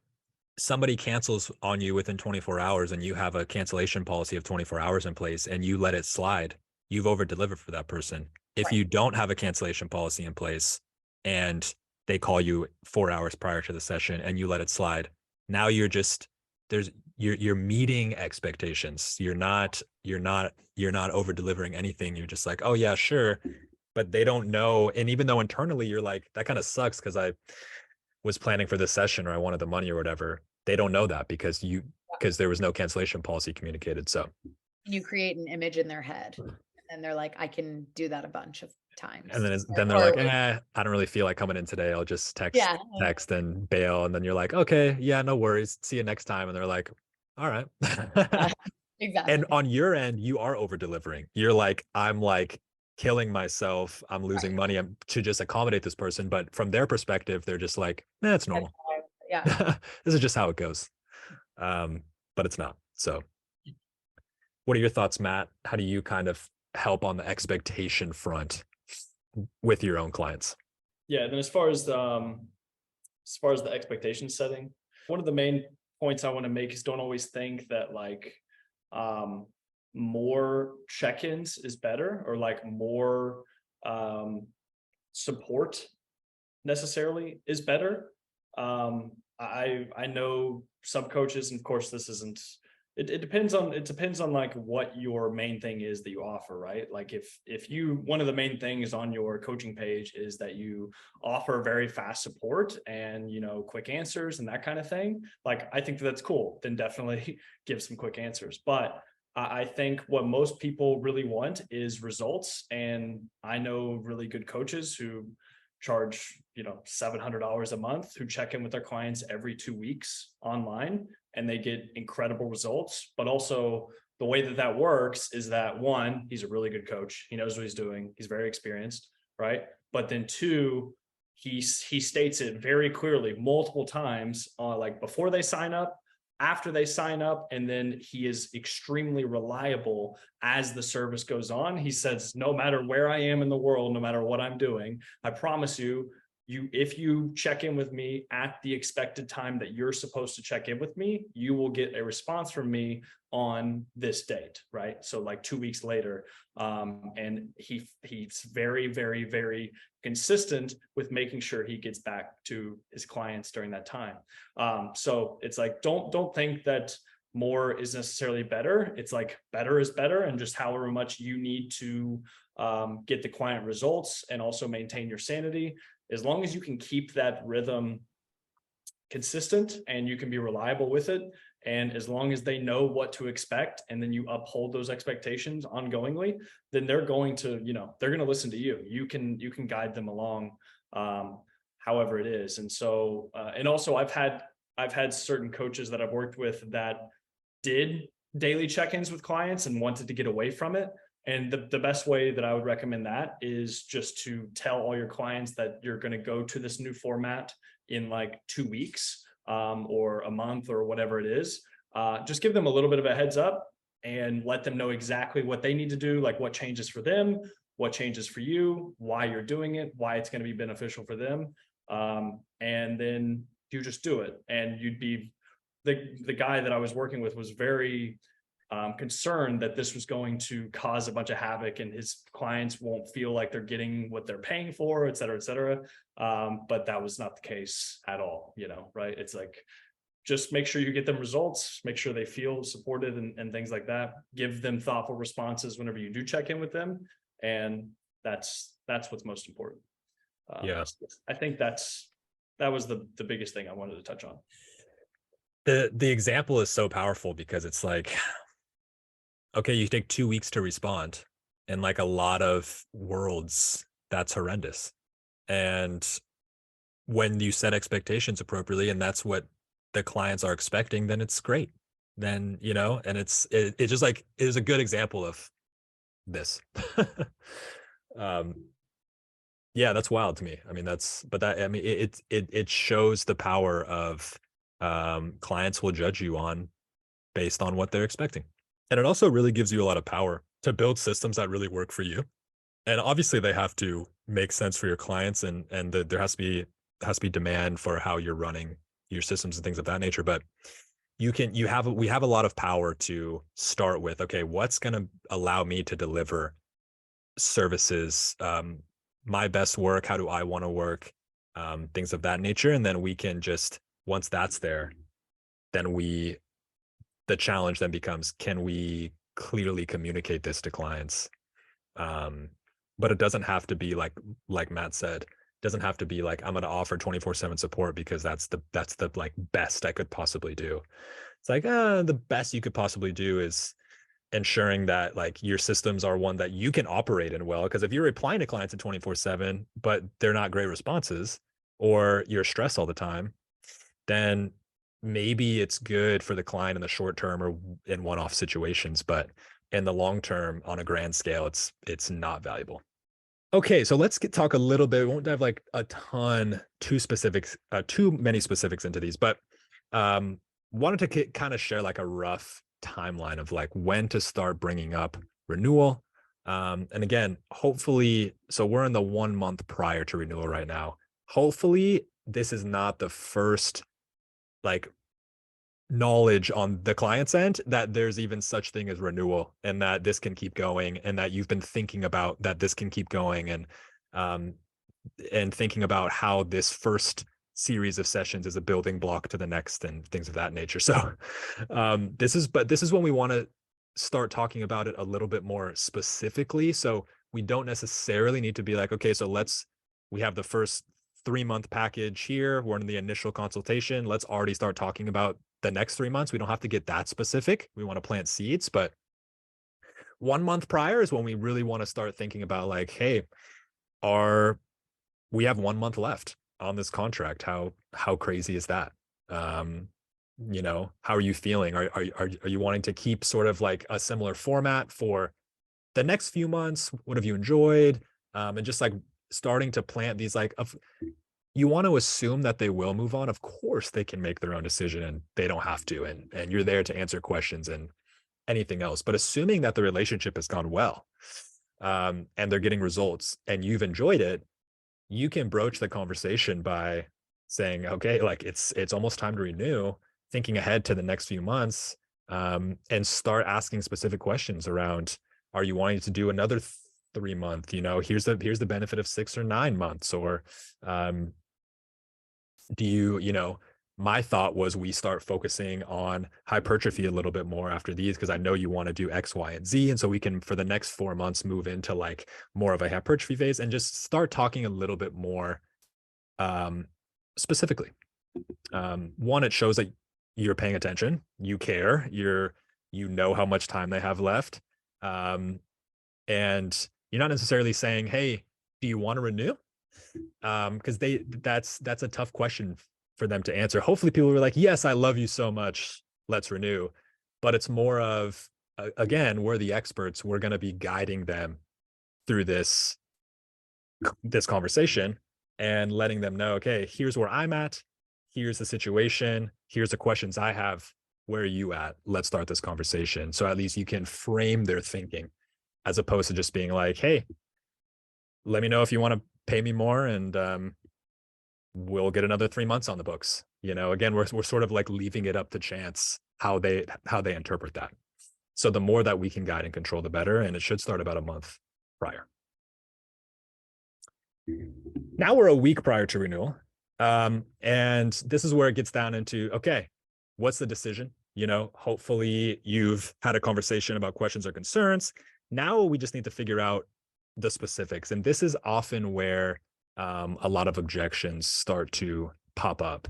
somebody cancels on you within 24 hours and you have a cancellation policy of 24 hours in place and you let it slide, you've over delivered for that person. If right. you don't have a cancellation policy in place and they call you 4 hours prior to the session and you let it slide, now you're meeting expectations. You're not over delivering anything. You're just like, oh yeah, sure. But they don't know. And even though internally you're like, that kind of sucks because I was planning for this session or I wanted the money or whatever, they don't know that because there was no cancellation policy communicated. So You create an image in their head and they're like, I can do that a bunch of and times. then they're like, I don't really feel like coming in today. I'll just Yeah, text and bail. And then you're like, okay, yeah, no worries. See you next time. And they're like, all right. And exactly. on your end, you are over delivering. You're like, I'm like killing myself. I'm losing Right. money to just accommodate this person. But from their perspective, they're just like, it's That's normal. yeah. This is just how it goes. But it's not. So what are your thoughts, Matt? How do you kind of help on the expectation front with your own clients? Yeah, then as far as the expectation setting, one of the main points I want to make is don't always think that like more check-ins is better or like more support necessarily is better. I know some coaches, and of course this isn't, it depends on like what your main thing is that you offer, right? Like if you, one of the main things on your coaching page is that you offer very fast support and quick answers and that kind of thing, like I think that's cool, then definitely give some quick answers. But I think what most people really want is results, and I know really good coaches who charge $700 a month who check in with their clients every 2 weeks online, and they get incredible results. But also the way that works is that one, he's a really good coach, he knows what he's doing, he's very experienced, right? But then two, he states it very clearly multiple times, like before they sign up, after they sign up, and then he is extremely reliable as the service goes on. He says, no matter where I am in the world, no matter what I'm doing, I promise you, if you check in with me at the expected time that you're supposed to check in with me, you will get a response from me on this date, right? So like 2 weeks later. And he's very, very, very consistent with making sure he gets back to his clients during that time. So it's like, don't think that more is necessarily better. It's like better is better, and just however much you need to get the client results and also maintain your sanity. As long as you can keep that rhythm consistent and you can be reliable with it, and as long as they know what to expect and then you uphold those expectations ongoingly, then they're going to listen to you. You can guide them along. however it is. And so, and also I've had certain coaches that I've worked with that did daily check-ins with clients and wanted to get away from it. And the best way that I would recommend that is just to tell all your clients that you're going to go to this new format in like 2 weeks, or a month or whatever it is. Just give them a little bit of a heads up and let them know exactly what they need to do, like what changes for them, what changes for you, why you're doing it, why it's going to be beneficial for them. And then you just do it. And you'd be, the guy that I was working with was very concerned that this was going to cause a bunch of havoc and his clients won't feel like they're getting what they're paying for, et cetera, et cetera. But that was not the case at all, right? It's like, just make sure you get them results, make sure they feel supported and things like that. Give them thoughtful responses whenever you do check in with them. And that's what's most important. Yes. I think that was the biggest thing I wanted to touch on. The example is so powerful because it's like, okay, you take 2 weeks to respond. And like a lot of worlds, that's horrendous. And when you set expectations appropriately, and that's what the clients are expecting, then it's great. Then, and it's just like, it is a good example of this. Yeah, that's wild to me. I mean, it shows the power of clients will judge you on based on what they're expecting. And it also really gives you a lot of power to build systems that really work for you. And obviously they have to make sense for your clients, and there has to be demand for how you're running your systems and things of that nature. But we have a lot of power to start with. Okay, what's going to allow me to deliver services, my best work? How do I want to work? Things of that nature. And then we can just, once that's there, then the challenge then becomes, can we clearly communicate this to clients? But it doesn't have to be like Matt said, it doesn't have to be like, I'm going to offer 24/7 support because that's the like best I could possibly do. It's like, the best you could possibly do is ensuring that like your systems are one that you can operate in well. Because if you're replying to clients at 24/7, but they're not great responses, or you're stressed all the time, then maybe it's good for the client in the short term or in one-off situations, but in the long term, on a grand scale, it's not valuable. Okay, so let's talk a little bit. We won't dive like a ton, too many specifics into these, but wanted to kind of share like a rough timeline of like when to start bringing up renewal. And again, hopefully, so we're in the 1 month prior to renewal right now. Hopefully, this is not the first like knowledge on the client's end that there's even such thing as renewal, and that this can keep going, and that you've been thinking about that this can keep going, and thinking about how this first series of sessions is a building block to the next and things of that nature. So this is when we want to start talking about it a little bit more specifically. So we don't necessarily need to be like, okay, so we have the first 3-month package here, we're in the initial consultation, let's already start talking about the next 3 months. We don't have to get that specific. We want to plant seeds, but 1 month prior is when we really want to start thinking about like, hey, we have 1 month left on this contract. How crazy is that? How are you feeling? Are you wanting to keep sort of like a similar format for the next few months? What have you enjoyed? And just like starting to plant these like you want to assume that they will move on. Of course they can make their own decision and they don't have to, and you're there to answer questions and anything else. But assuming that the relationship has gone well, and they're getting results and you've enjoyed it, you can broach the conversation by saying, okay, like it's almost time to renew, thinking ahead to the next few months, and start asking specific questions around, are you wanting to do another 3 month, here's the benefit of 6 or 9 months, or do you my thought was we start focusing on hypertrophy a little bit more after these, because I know you want to do X, Y, and Z. And so we can, for the next 4 months, move into like more of a hypertrophy phase and just start talking a little bit more specifically. One, it shows that you're paying attention, you care, you know how much time they have left. And you're not necessarily saying, hey, do you want to renew? Because that's a tough question for them to answer. Hopefully people were like, yes, I love you so much, let's renew. But it's more of, again, we're the experts, we're going to be guiding them through this conversation and letting them know, okay, here's where I'm at, here's the situation, here's the questions I have, where are you at, let's start this conversation. So at least you can frame their thinking, as opposed to just being like, hey, let me know if you want to pay me more, and we'll get another 3 months on the books. Again, we're sort of like leaving it up to chance how they interpret that. So the more that we can guide and control, the better. And it should start about a month prior. Now we're a week prior to renewal. And this is where it gets down into, okay, what's the decision? Hopefully you've had a conversation about questions or concerns. Now we just need to figure out the specifics. And this is often where a lot of objections start to pop up.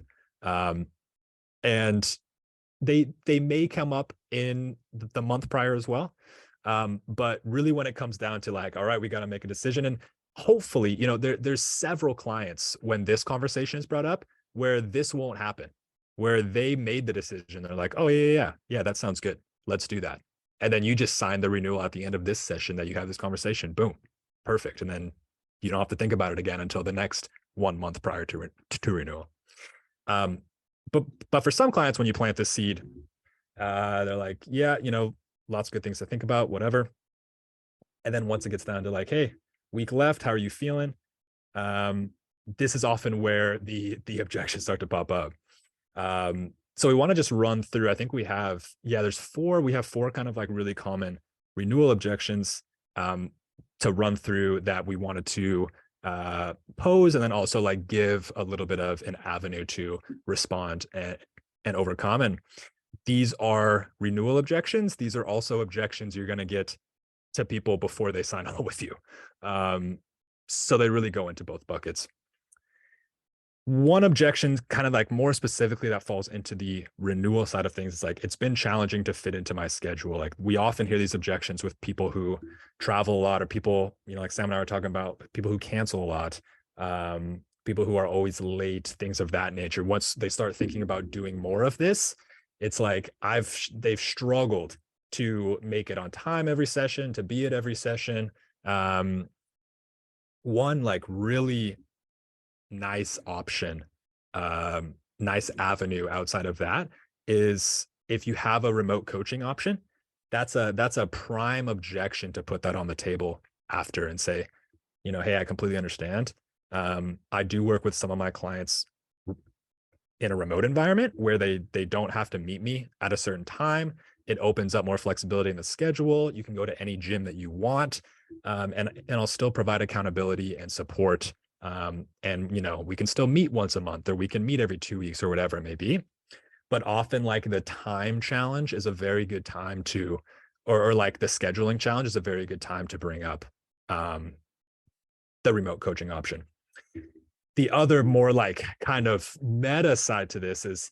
And they may come up in the month prior as well. But really when it comes down to like, all right, we got to make a decision. And hopefully, there's several clients when this conversation is brought up where this won't happen, where they made the decision. They're like, oh yeah, that sounds good. Let's do that. And then you just sign the renewal at the end of this session that you have this conversation. Boom, perfect. And then you don't have to think about it again until the next 1 month prior to renewal. But for some clients, when you plant this seed, they're like, yeah, lots of good things to think about, whatever. And then once it gets down to like, hey, week left, how are you feeling? This is often where the objections start to pop up. So we want to just run through, I think we have four kind of like really common renewal objections to run through that we wanted to pose, and then also like give a little bit of an avenue to respond and overcome. And these are renewal objections. These are also objections you're going to get to people before they sign on with you. So they really go into both buckets. One objection, kind of like more specifically, that falls into the renewal side of things, is like, it's been challenging to fit into my schedule. Like we often hear these objections with people who travel a lot, or people, like Sam and I were talking about, people who cancel a lot, people who are always late, things of that nature. Once they start thinking about doing more of this, it's like they've struggled to make it on time every session, to be at every session. One like really nice option, nice avenue outside of that is if you have a remote coaching option. That's a prime objection to put that on the table after and say, hey, I completely understand. I do work with some of my clients in a remote environment where they don't have to meet me at a certain time. It opens up more flexibility in the schedule. You can go to any gym that you want, and I'll still provide accountability and support. And we can still meet once a month, or we can meet every 2 weeks, or whatever it may be. But often like the time challenge is a very good time to, or like the scheduling challenge is a very good time to bring up the remote coaching option. The other more like kind of meta side to this is,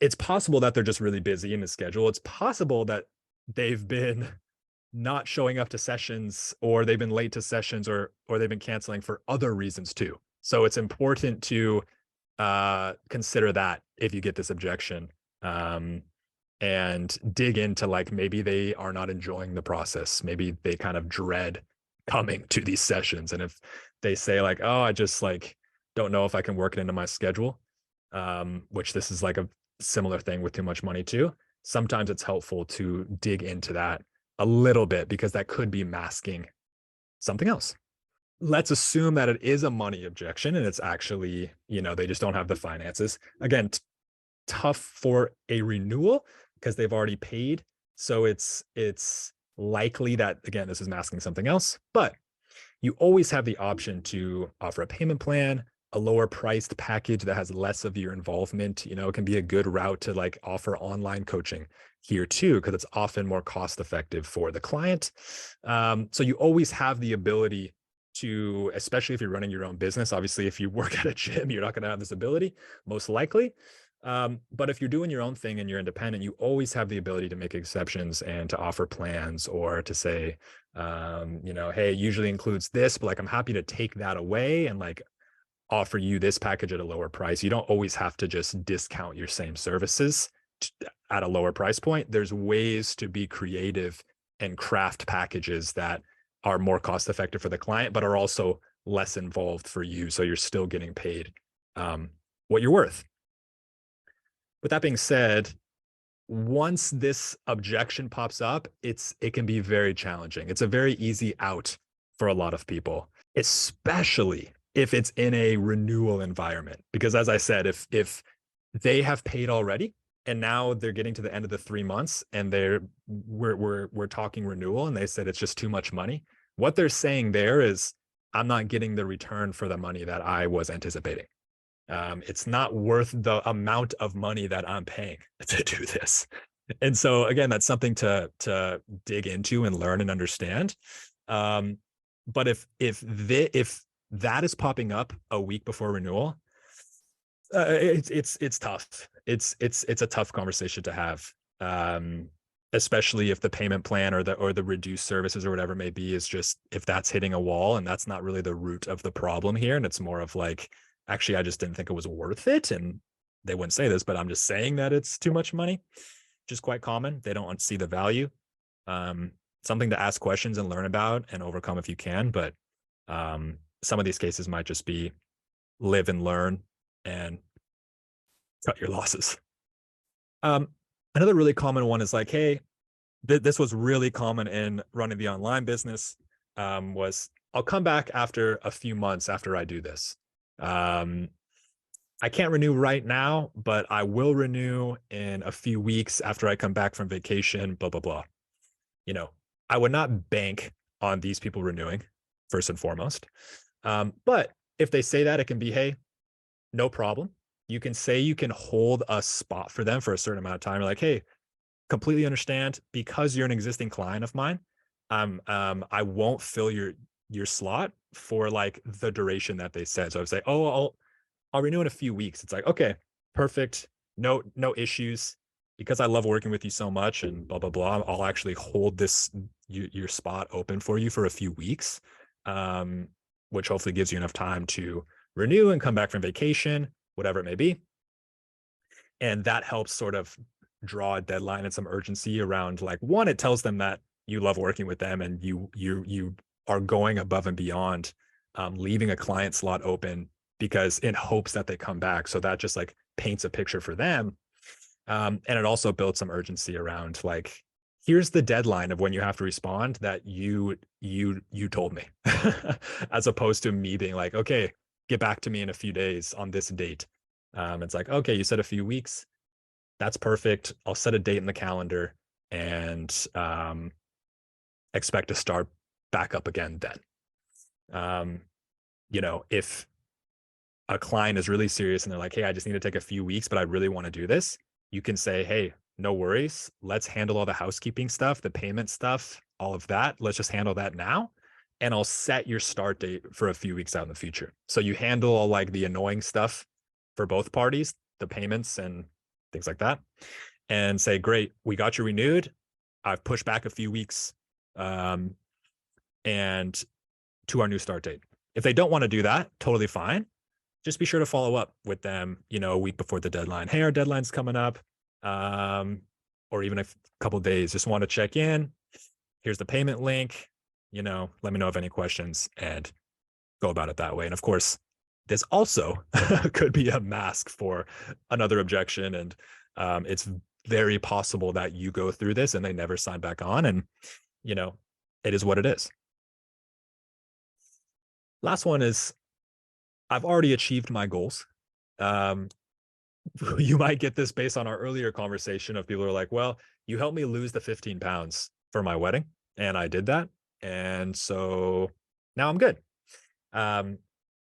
it's possible that they're just really busy in the schedule. It's possible that they've been not showing up to sessions, or they've been late to sessions, or they've been canceling for other reasons too. So it's important to consider that if you get this objection, and dig into like, maybe they are not enjoying the process. Maybe they kind of dread coming to these sessions. And if they say like, oh, I just like don't know if I can work it into my schedule, which this is like a similar thing with too much money too. Sometimes it's helpful to dig into that a little bit, because that could be masking something else. Let's assume that it is a money objection and it's actually, they just don't have the finances. Again, tough for a renewal because they've already paid. So it's likely that, again, this is masking something else, but you always have the option to offer a payment plan, a lower priced package that has less of your involvement. It can be a good route to like offer online coaching here too, because it's often more cost effective for the client. So you always have the ability to, especially if you're running your own business. Obviously, if you work at a gym, you're not going to have this ability, most likely. But if you're doing your own thing and you're independent, you always have the ability to make exceptions and to offer plans, or to say, hey, it usually includes this, but like, I'm happy to take that away and like offer you this package at a lower price. You don't always have to just discount your same services at a lower price point. There's ways to be creative and craft packages that are more cost effective for the client, but are also less involved for you. So you're still getting paid what you're worth. With that being said, once this objection pops up, it can be very challenging. It's a very easy out for a lot of people, especially if it's in a renewal environment. Because as I said, if they have paid already and now they're getting to the end of the 3 months and we're talking renewal and they said it's just too much money, what they're saying there is, I'm not getting the return for the money that I was anticipating. It's not worth the amount of money that I'm paying to do this. And so again, that's something to dig into and learn and understand. But if that is popping up a week before renewal, it's tough. It's a tough conversation to have. Especially if the payment plan or the reduced services or whatever it may be is just, if that's hitting a wall and that's not really the root of the problem here, and it's more of like, actually, I just didn't think it was worth it. And they wouldn't say this, but I'm just saying that it's too much money, which is quite common. They don't see the value. Something to ask questions and learn about and overcome if you can. But some of these cases might just be live and learn and cut your losses. Another really common one is like, hey, this was really common in running the online business, was I'll come back after a few months after I do this. I can't renew right now, but I will renew in a few weeks after I come back from vacation, blah, blah, blah. I would not bank on these people renewing, first and foremost. But if they say that, it can be, hey, no problem. You can say you can hold a spot for them for a certain amount of time. You're like, hey, completely understand, because you're an existing client of mine. I won't fill your slot for like the duration that they said. So I would say, oh, I'll renew in a few weeks. It's like, okay, perfect. No issues, because I love working with you so much and blah, blah, blah. I'll actually hold your spot open for you for a few weeks, which hopefully gives you enough time to renew and come back from vacation, whatever it may be. And that helps sort of draw a deadline and some urgency around, like, one, it tells them that you love working with them and you are going above and beyond, leaving a client slot open because in hopes that they come back. So that just like paints a picture for them. And it also builds some urgency around, like, here's the deadline of when you have to respond that you told me, as opposed to me being like, okay, get back to me in a few days on this date. It's like, okay, you said a few weeks. That's perfect. I'll set a date in the calendar and expect to start back up again then. If a client is really serious and they're like, hey, I just need to take a few weeks, but I really want to do this, you can say, hey, no worries. Let's handle all the housekeeping stuff, the payment stuff, all of that. Let's just handle that now. And I'll set your start date for a few weeks out in the future. So you handle all like the annoying stuff for both parties, the payments and things like that, and say, great, we got you renewed. I've pushed back a few weeks and to our new start date. If they don't want to do that, totally fine. Just be sure to follow up with them, a week before the deadline. Hey, our deadline's coming up. Or even a couple of days, just want to check in. Here's the payment link, let me know of any questions and go about it that way. And of course, this also could be a mask for another objection. And it's very possible that you go through this and they never sign back on. And, it is what it is. Last one is, I've already achieved my goals. You might get this based on our earlier conversation of people who are like, well, you helped me lose the 15 pounds for my wedding. And I did that. And so now I'm good.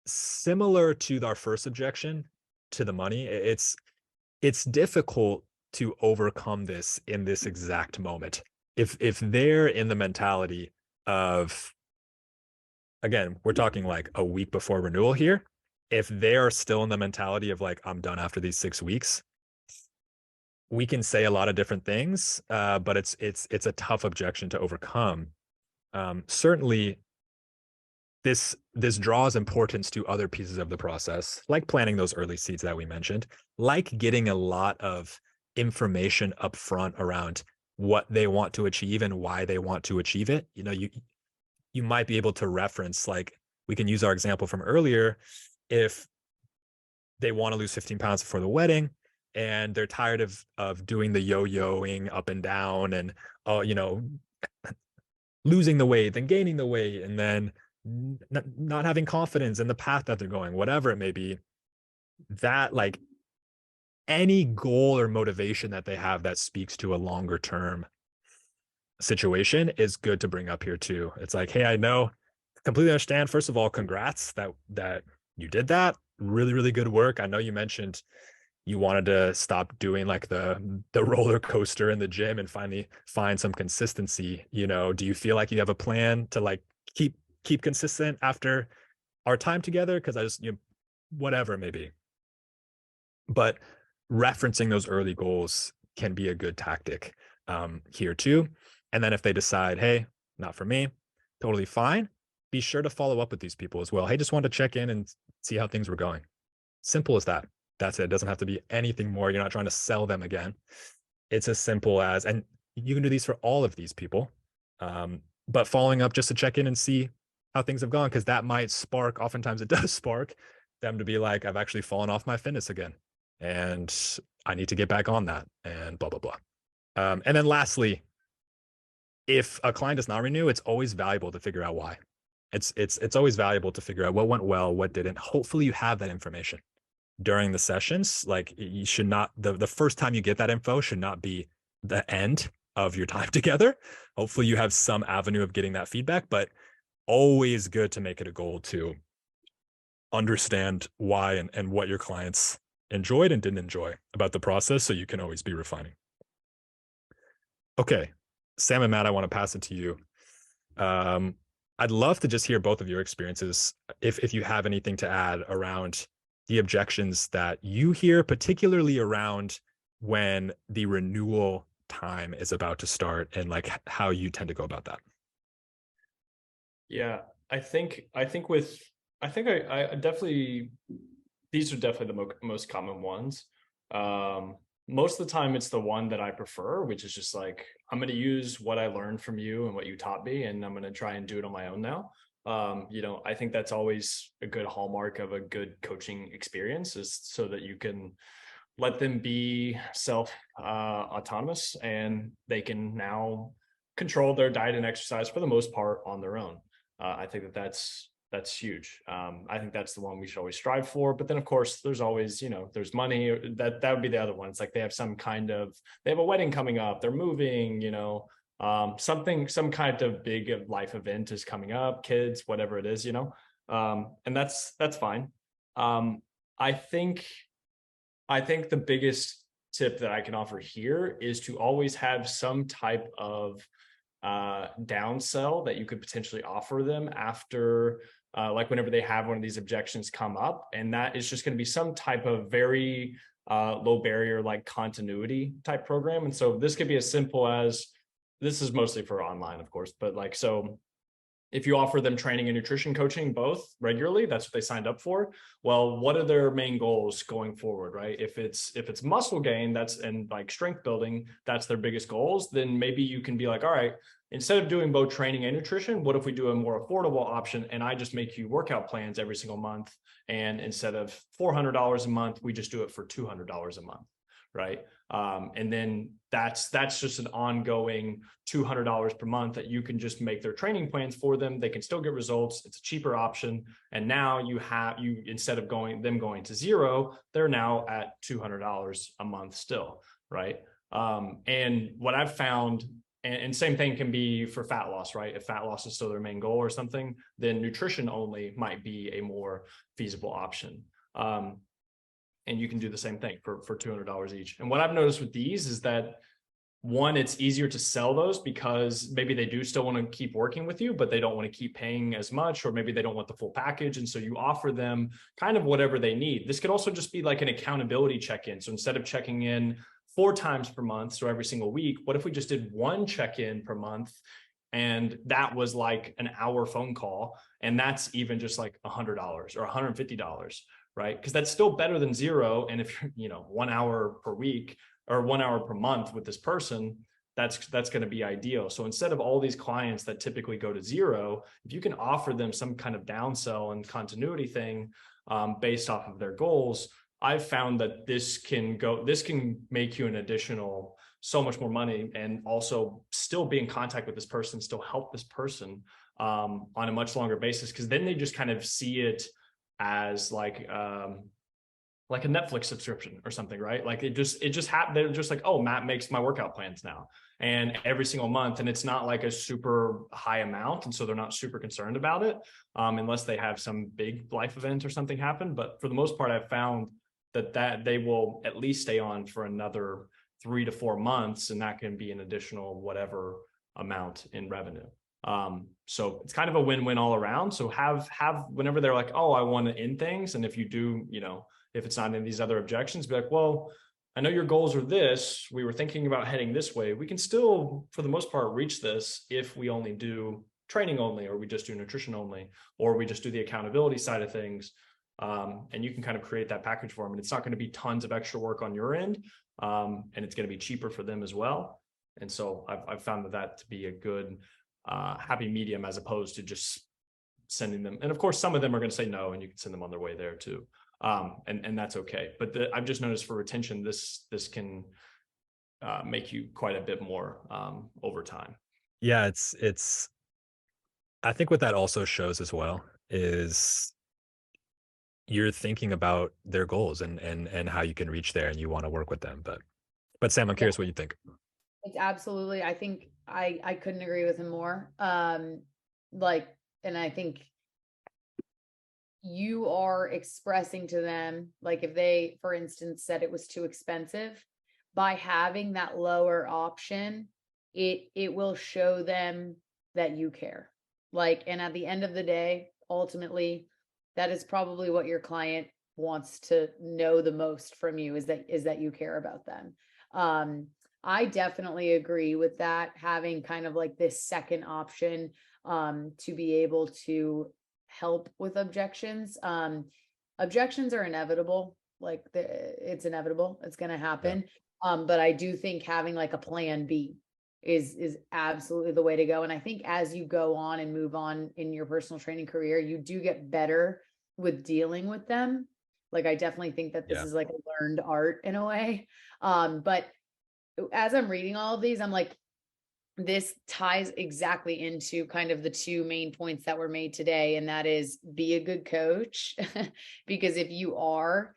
Similar to our first objection to the money, it's difficult to overcome this in this exact moment. If they're in the mentality of, again, we're talking like a week before renewal here. If they're still in the mentality of like, I'm done after these 6 weeks, we can say a lot of different things, but it's a tough objection to overcome. Certainly, this draws importance to other pieces of the process, like planting those early seeds that we mentioned, like getting a lot of information up front around what they want to achieve and why they want to achieve it. You know, you might be able to reference, like, we can use our example from earlier. If they want to lose 15 pounds before the wedding and they're tired of doing the yo-yoing up and down and you know, losing the weight, then gaining the weight, and then not having confidence in the path that they're going, whatever it may be, that, like, any goal or motivation that they have that speaks to a longer term situation is good to bring up here too. It's like, hey, I know, completely understand. First of all, congrats that you did that. Really, really good work. I know you mentioned you wanted to stop doing like the roller coaster in the gym and finally find some consistency. You know, do you feel like you have a plan to like keep consistent after our time together? Because I just, you know, whatever it may be. But referencing those early goals can be a good tactic here too. And then if they decide, hey, not for me, totally fine, be sure to follow up with these people as well. Hey, just wanted to check in and see how things were going. Simple as that. That's it. It doesn't have to be anything more. You're not trying to sell them again. It's as simple as, and you can do these for all of these people, but following up just to check in and see how things have gone, because that might spark, oftentimes it does spark them to be like, I've actually fallen off my fitness again and I need to get back on that, and blah, blah, blah. And then lastly, if a client does not renew, it's always valuable to figure out why. It's always valuable to figure out what went well, what didn't. Hopefully you have that information during the sessions. Like, you should not, the first time you get that info should not be the end of your time together. Hopefully you have some avenue of getting that feedback, but always good to make it a goal to understand why and what your clients enjoyed and didn't enjoy about the process, so you can always be refining. Okay, Sam and Matt, I want to pass it to you. I'd love to just hear both of your experiences, if you have anything to add around the objections that you hear, particularly around when the renewal time is about to start, and like how you tend to go about that. Yeah, I definitely, these are definitely the most common ones. Most of the time it's the one that I prefer, which is just like, I'm going to use what I learned from you and what you taught me, and I'm going to try and do it on my own now. You know, I think that's always a good hallmark of a good coaching experience, is so that you can let them be autonomous, and they can now control their diet and exercise for the most part on their own. I think that's huge. I think that's the one we should always strive for. But then, of course, there's always, you know, there's money. That would be the other one. It's like they have they have a wedding coming up, they're moving, you know, some kind of big life event is coming up, kids, whatever it is, you know, and that's fine. I think the biggest tip that I can offer here is to always have some type of downsell that you could potentially offer them after, like whenever they have one of these objections come up. And that is just going to be some type of very low barrier, like continuity type program. And so this could be as simple as, this is mostly for online, of course, but like, so if you offer them training and nutrition coaching both regularly, that's what they signed up for. Well, what are their main goals going forward, right? If it's muscle gain, and like strength building, that's their biggest goals, then maybe you can be like, all right, instead of doing both training and nutrition, what if we do a more affordable option and I just make you workout plans every single month, and instead of $400 a month, we just do it for $200 a month, right? And then that's just an ongoing $200 per month that you can just make their training plans for them. They can still get results. It's a cheaper option. And now you instead of them going to zero, they're now at $200 a month still, right? And what I've found, and same thing can be for fat loss, right? If fat loss is still their main goal or something, then nutrition only might be a more feasible option. And you can do the same thing for $200 each. And what I've noticed with these is that, one, it's easier to sell those because maybe they do still want to keep working with you, but they don't want to keep paying as much, or maybe they don't want the full package. And so you offer them kind of whatever they need. This could also just be like an accountability check-in. So instead of checking in 4 times per month, so every single week. What if we just did 1 check-in per month, and that was like an hour phone call, and that's even just like $100 or $150, right? Because that's still better than 0. And if you're, 1 hour per week or 1 hour per month with this person, that's going to be ideal. So instead of all these clients that typically go to 0, if you can offer them some kind of downsell and continuity thing based off of their goals, I've found that this can make you an additional so much more money, and also still be in contact with this person, still help this person on a much longer basis. Because then they just kind of see it as like a Netflix subscription or something, right? Like it just happened. They're just like, oh, Matt makes my workout plans now, and every single month, and it's not like a super high amount, and so they're not super concerned about it unless they have some big life event or something happen. But for the most part, I've found that they will at least stay on for another 3 to 4 months, and that can be an additional whatever amount in revenue. So it's kind of a win-win all around. So have whenever they're like, oh, I want to end things, and if you do, if it's not in these other objections, be like, well, I know your goals are this. We were thinking about heading this way. We can still, for the most part, reach this if we only do training only, or we just do nutrition only, or we just do the accountability side of things. And you can kind of create that package for them, and it's not going to be tons of extra work on your end, and it's going to be cheaper for them as well. And so I've found that to be a good happy medium, as opposed to just sending them. And of course, some of them are going to say no, and you can send them on their way there too, and that's okay. But I've just noticed for retention, this can make you quite a bit more over time. Yeah, it's. I think what that also shows as well is you're thinking about their goals and how you can reach there, and you want to work with them. But Sam, I'm curious what you think. It's absolutely, I think I couldn't agree with him more. And I think you are expressing to them, like if they, for instance, said it was too expensive, by having that lower option, it will show them that you care. And at the end of the day, ultimately, that is probably what your client wants to know the most from you, is that you care about them. I definitely agree with that, having kind of like this second option to be able to help with objections. Objections are inevitable. It's inevitable. It's going to happen. Yeah. But I do think having like a plan B is absolutely the way to go. And I think as you go on and move on in your personal training career, you do get better with dealing with them. I definitely think that this is like a learned art in a way. But as I'm reading all of these, I'm like, this ties exactly into kind of the 2 main points that were made today. And that is, be a good coach, because if you are,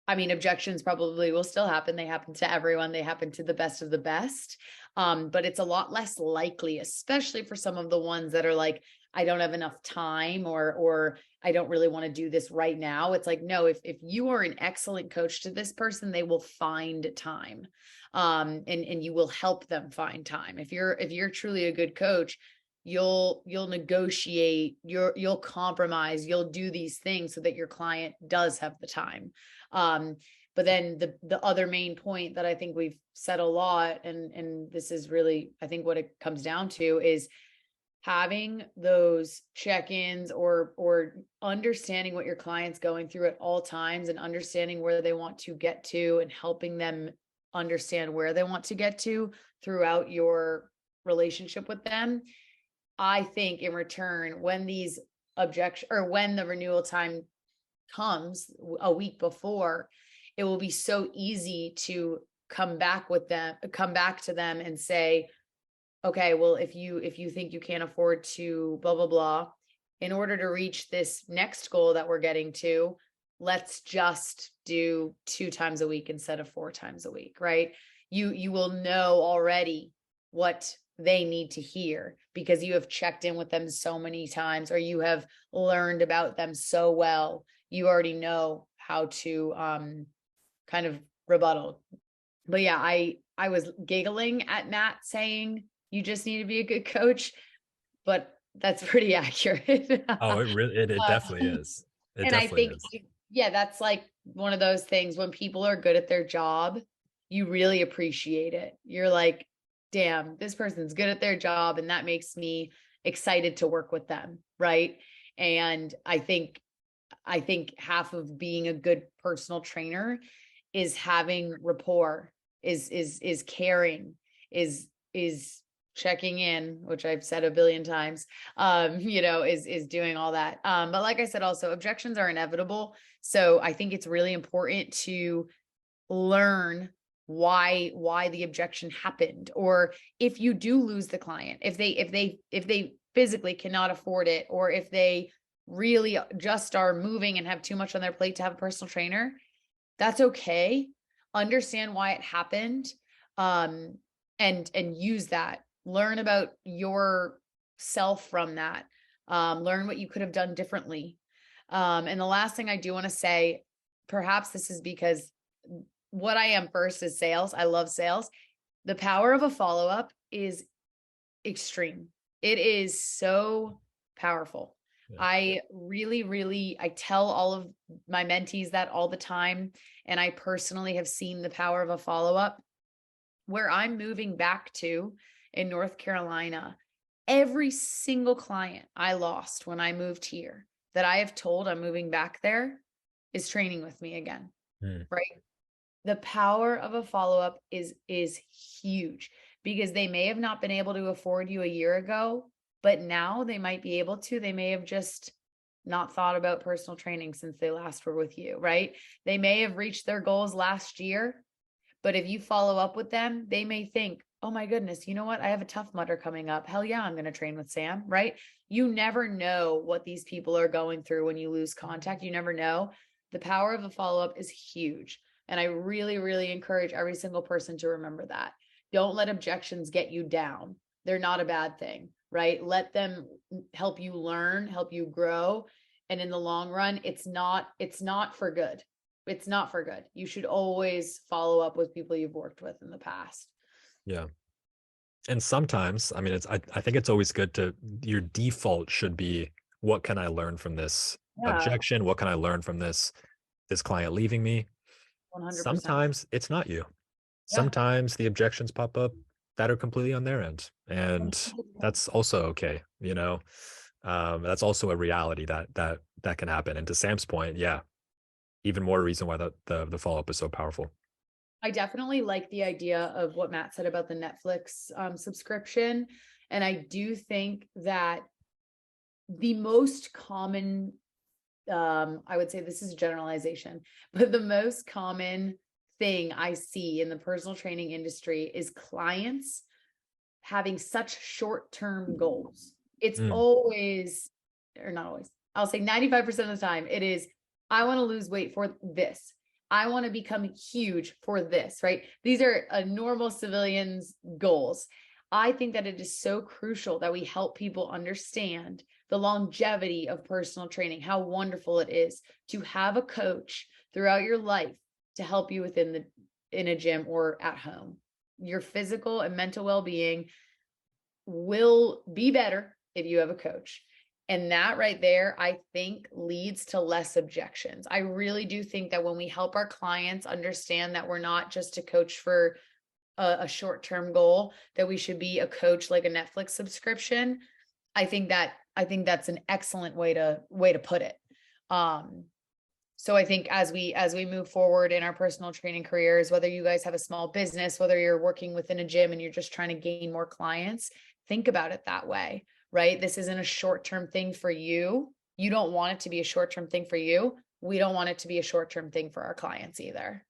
objections probably will still happen. They happen to everyone. They happen to the best of the best. But it's a lot less likely, especially for some of the ones that are like, I don't have enough time, or I don't really want to do this right now. It's like, no, if you are an excellent coach to this person, they will find time. And you will help them find time. If you're truly a good coach, you'll negotiate, you'll compromise, you'll do these things so that your client does have the time. But then the other main point that I think we've said a lot, and this is really, I think what it comes down to, is having those check-ins or understanding what your client's going through at all times, and understanding where they want to get to, and helping them understand where they want to get to throughout your relationship with them. I think in return, when these when the renewal time comes a week before, it will be so easy to come back to them and say, okay, well, if you think you can't afford to blah, blah, blah, in order to reach this next goal that we're getting to, let's just do 2 times a week instead of 4 times a week, right? You will know already what they need to hear, because you have checked in with them so many times, or you have learned about them so well. You already know how to kind of rebuttal. But yeah, I was giggling at Matt saying you just need to be a good coach, but that's pretty accurate. Oh, it definitely is. It and definitely I think is. yeah, that's like one of those things, when people are good at their job, you really appreciate it. You're like, damn, this person's good at their job, and that makes me excited to work with them, right? And I think half of being a good personal trainer is having rapport, is caring, is checking in, which I've said a billion times, is doing all that. But like I said, also objections are inevitable. So I think it's really important to learn why the objection happened, or if you do lose the client, if they physically cannot afford it, or if they really just are moving and have too much on their plate to have a personal trainer, that's okay. Understand why it happened, and use that. Learn about yourself from that. Learn what you could have done differently. And the last thing I do want to say, perhaps this is because what I am first is sales. I love sales. The power of a follow-up is extreme. It is so powerful. Yeah. I really, I tell all of my mentees that all the time. And I personally have seen the power of a follow-up. Where I'm moving back to in North Carolina, every single client I lost when I moved here that I have told I'm moving back there is training with me again, right? The power of a follow-up is huge, because they may have not been able to afford you a year ago, but now they might be able to. They may have just not thought about personal training since they last were with you, right? They may have reached their goals last year, but if you follow up with them, they may think, oh my goodness, you know what? I have a Tough Mudder coming up. Hell yeah, I'm going to train with Sam, right? You never know what these people are going through when you lose contact. You never know. The power of a follow-up is huge. And I really encourage every single person to remember that. Don't let objections get you down. They're not a bad thing, right? Let them help you learn, help you grow. And in the long run, it's not for good. It's not for good. You should always follow up with people you've worked with in the past. Yeah. And sometimes, I mean, I think it's always good your default should be, what can I learn from this objection? What can I learn from this client leaving me? 100%. Sometimes it's not you. Yeah. Sometimes the objections pop up that are completely on their end. And 100%. that's also okay. That's also a reality that can happen. And to Sam's point, yeah, even more reason why the follow-up is so powerful. I definitely like the idea of what Matt said about the Netflix subscription. And I do think that the most common, I would say this is a generalization, but the most common thing I see in the personal training industry is clients having such short-term goals. It's always, or not always, I'll say 95% of the time, it is, I want to lose weight for this. I want to become huge for this, right? These are a normal civilian's goals. I think that it is so crucial that we help people understand the longevity of personal training, how wonderful it is to have a coach throughout your life to help you in a gym or at home. Your physical and mental well-being will be better if you have a coach. And that right there, I think, leads to less objections. I really do think that when we help our clients understand that we're not just a coach for a short-term goal, that we should be a coach like a Netflix subscription, I think that's an excellent way to put it. So I think as we move forward in our personal training careers, whether you guys have a small business, whether you're working within a gym and you're just trying to gain more clients, think about it that way, right? This isn't a short-term thing for you. You don't want it to be a short-term thing for you. We don't want it to be a short-term thing for our clients either.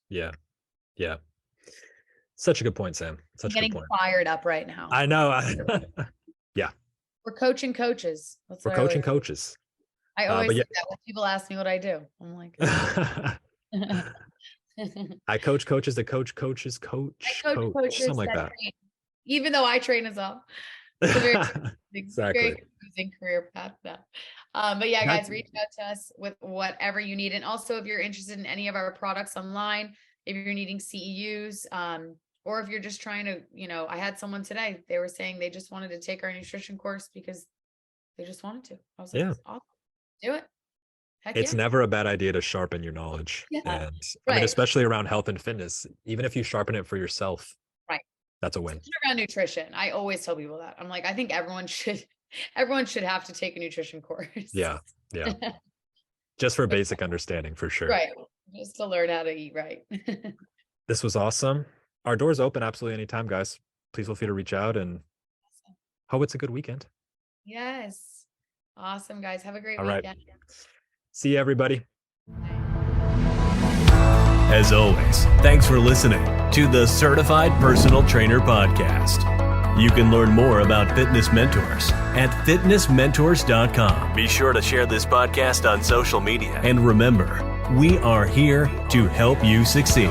Yeah. Yeah. Such a good point, Sam. Such a good point. Getting fired up right now. I know. Yeah. We're coaching coaches. We're coaching coaches. I always say that when people ask me what I do. I'm like, I coach coaches that coach coaches coach. I coach coaches something like that. train, even though I train as well. It's a very Exactly. very confusing career path now. But yeah, guys, reach out to us with whatever you need. And also, if you're interested in any of our products online, if you're needing CEUs, or if you're just trying to, I had someone today, they were saying they just wanted to take our nutrition course because they just wanted to. I was like, Yeah. awesome. Do it. Heck It's yeah. never a bad idea to sharpen your knowledge. Yeah, And I mean, right. especially around health and fitness, even if you sharpen it for yourself, Right. that's a win. Especially around nutrition. I always tell people that. I'm like, I think everyone should have to take a nutrition course. Yeah. Yeah. Just for basic understanding, for sure. Right. Just to learn how to eat right. This was awesome. Our doors open absolutely anytime, guys. Please feel free to reach out and hope it's a good weekend. Yes. Awesome, guys. Have a great All right. weekend. See you, everybody. As always, thanks for listening to the Certified Personal Trainer Podcast. You can learn more about fitness mentors at fitnessmentors.com. Be sure to share this podcast on social media. And remember, we are here to help you succeed.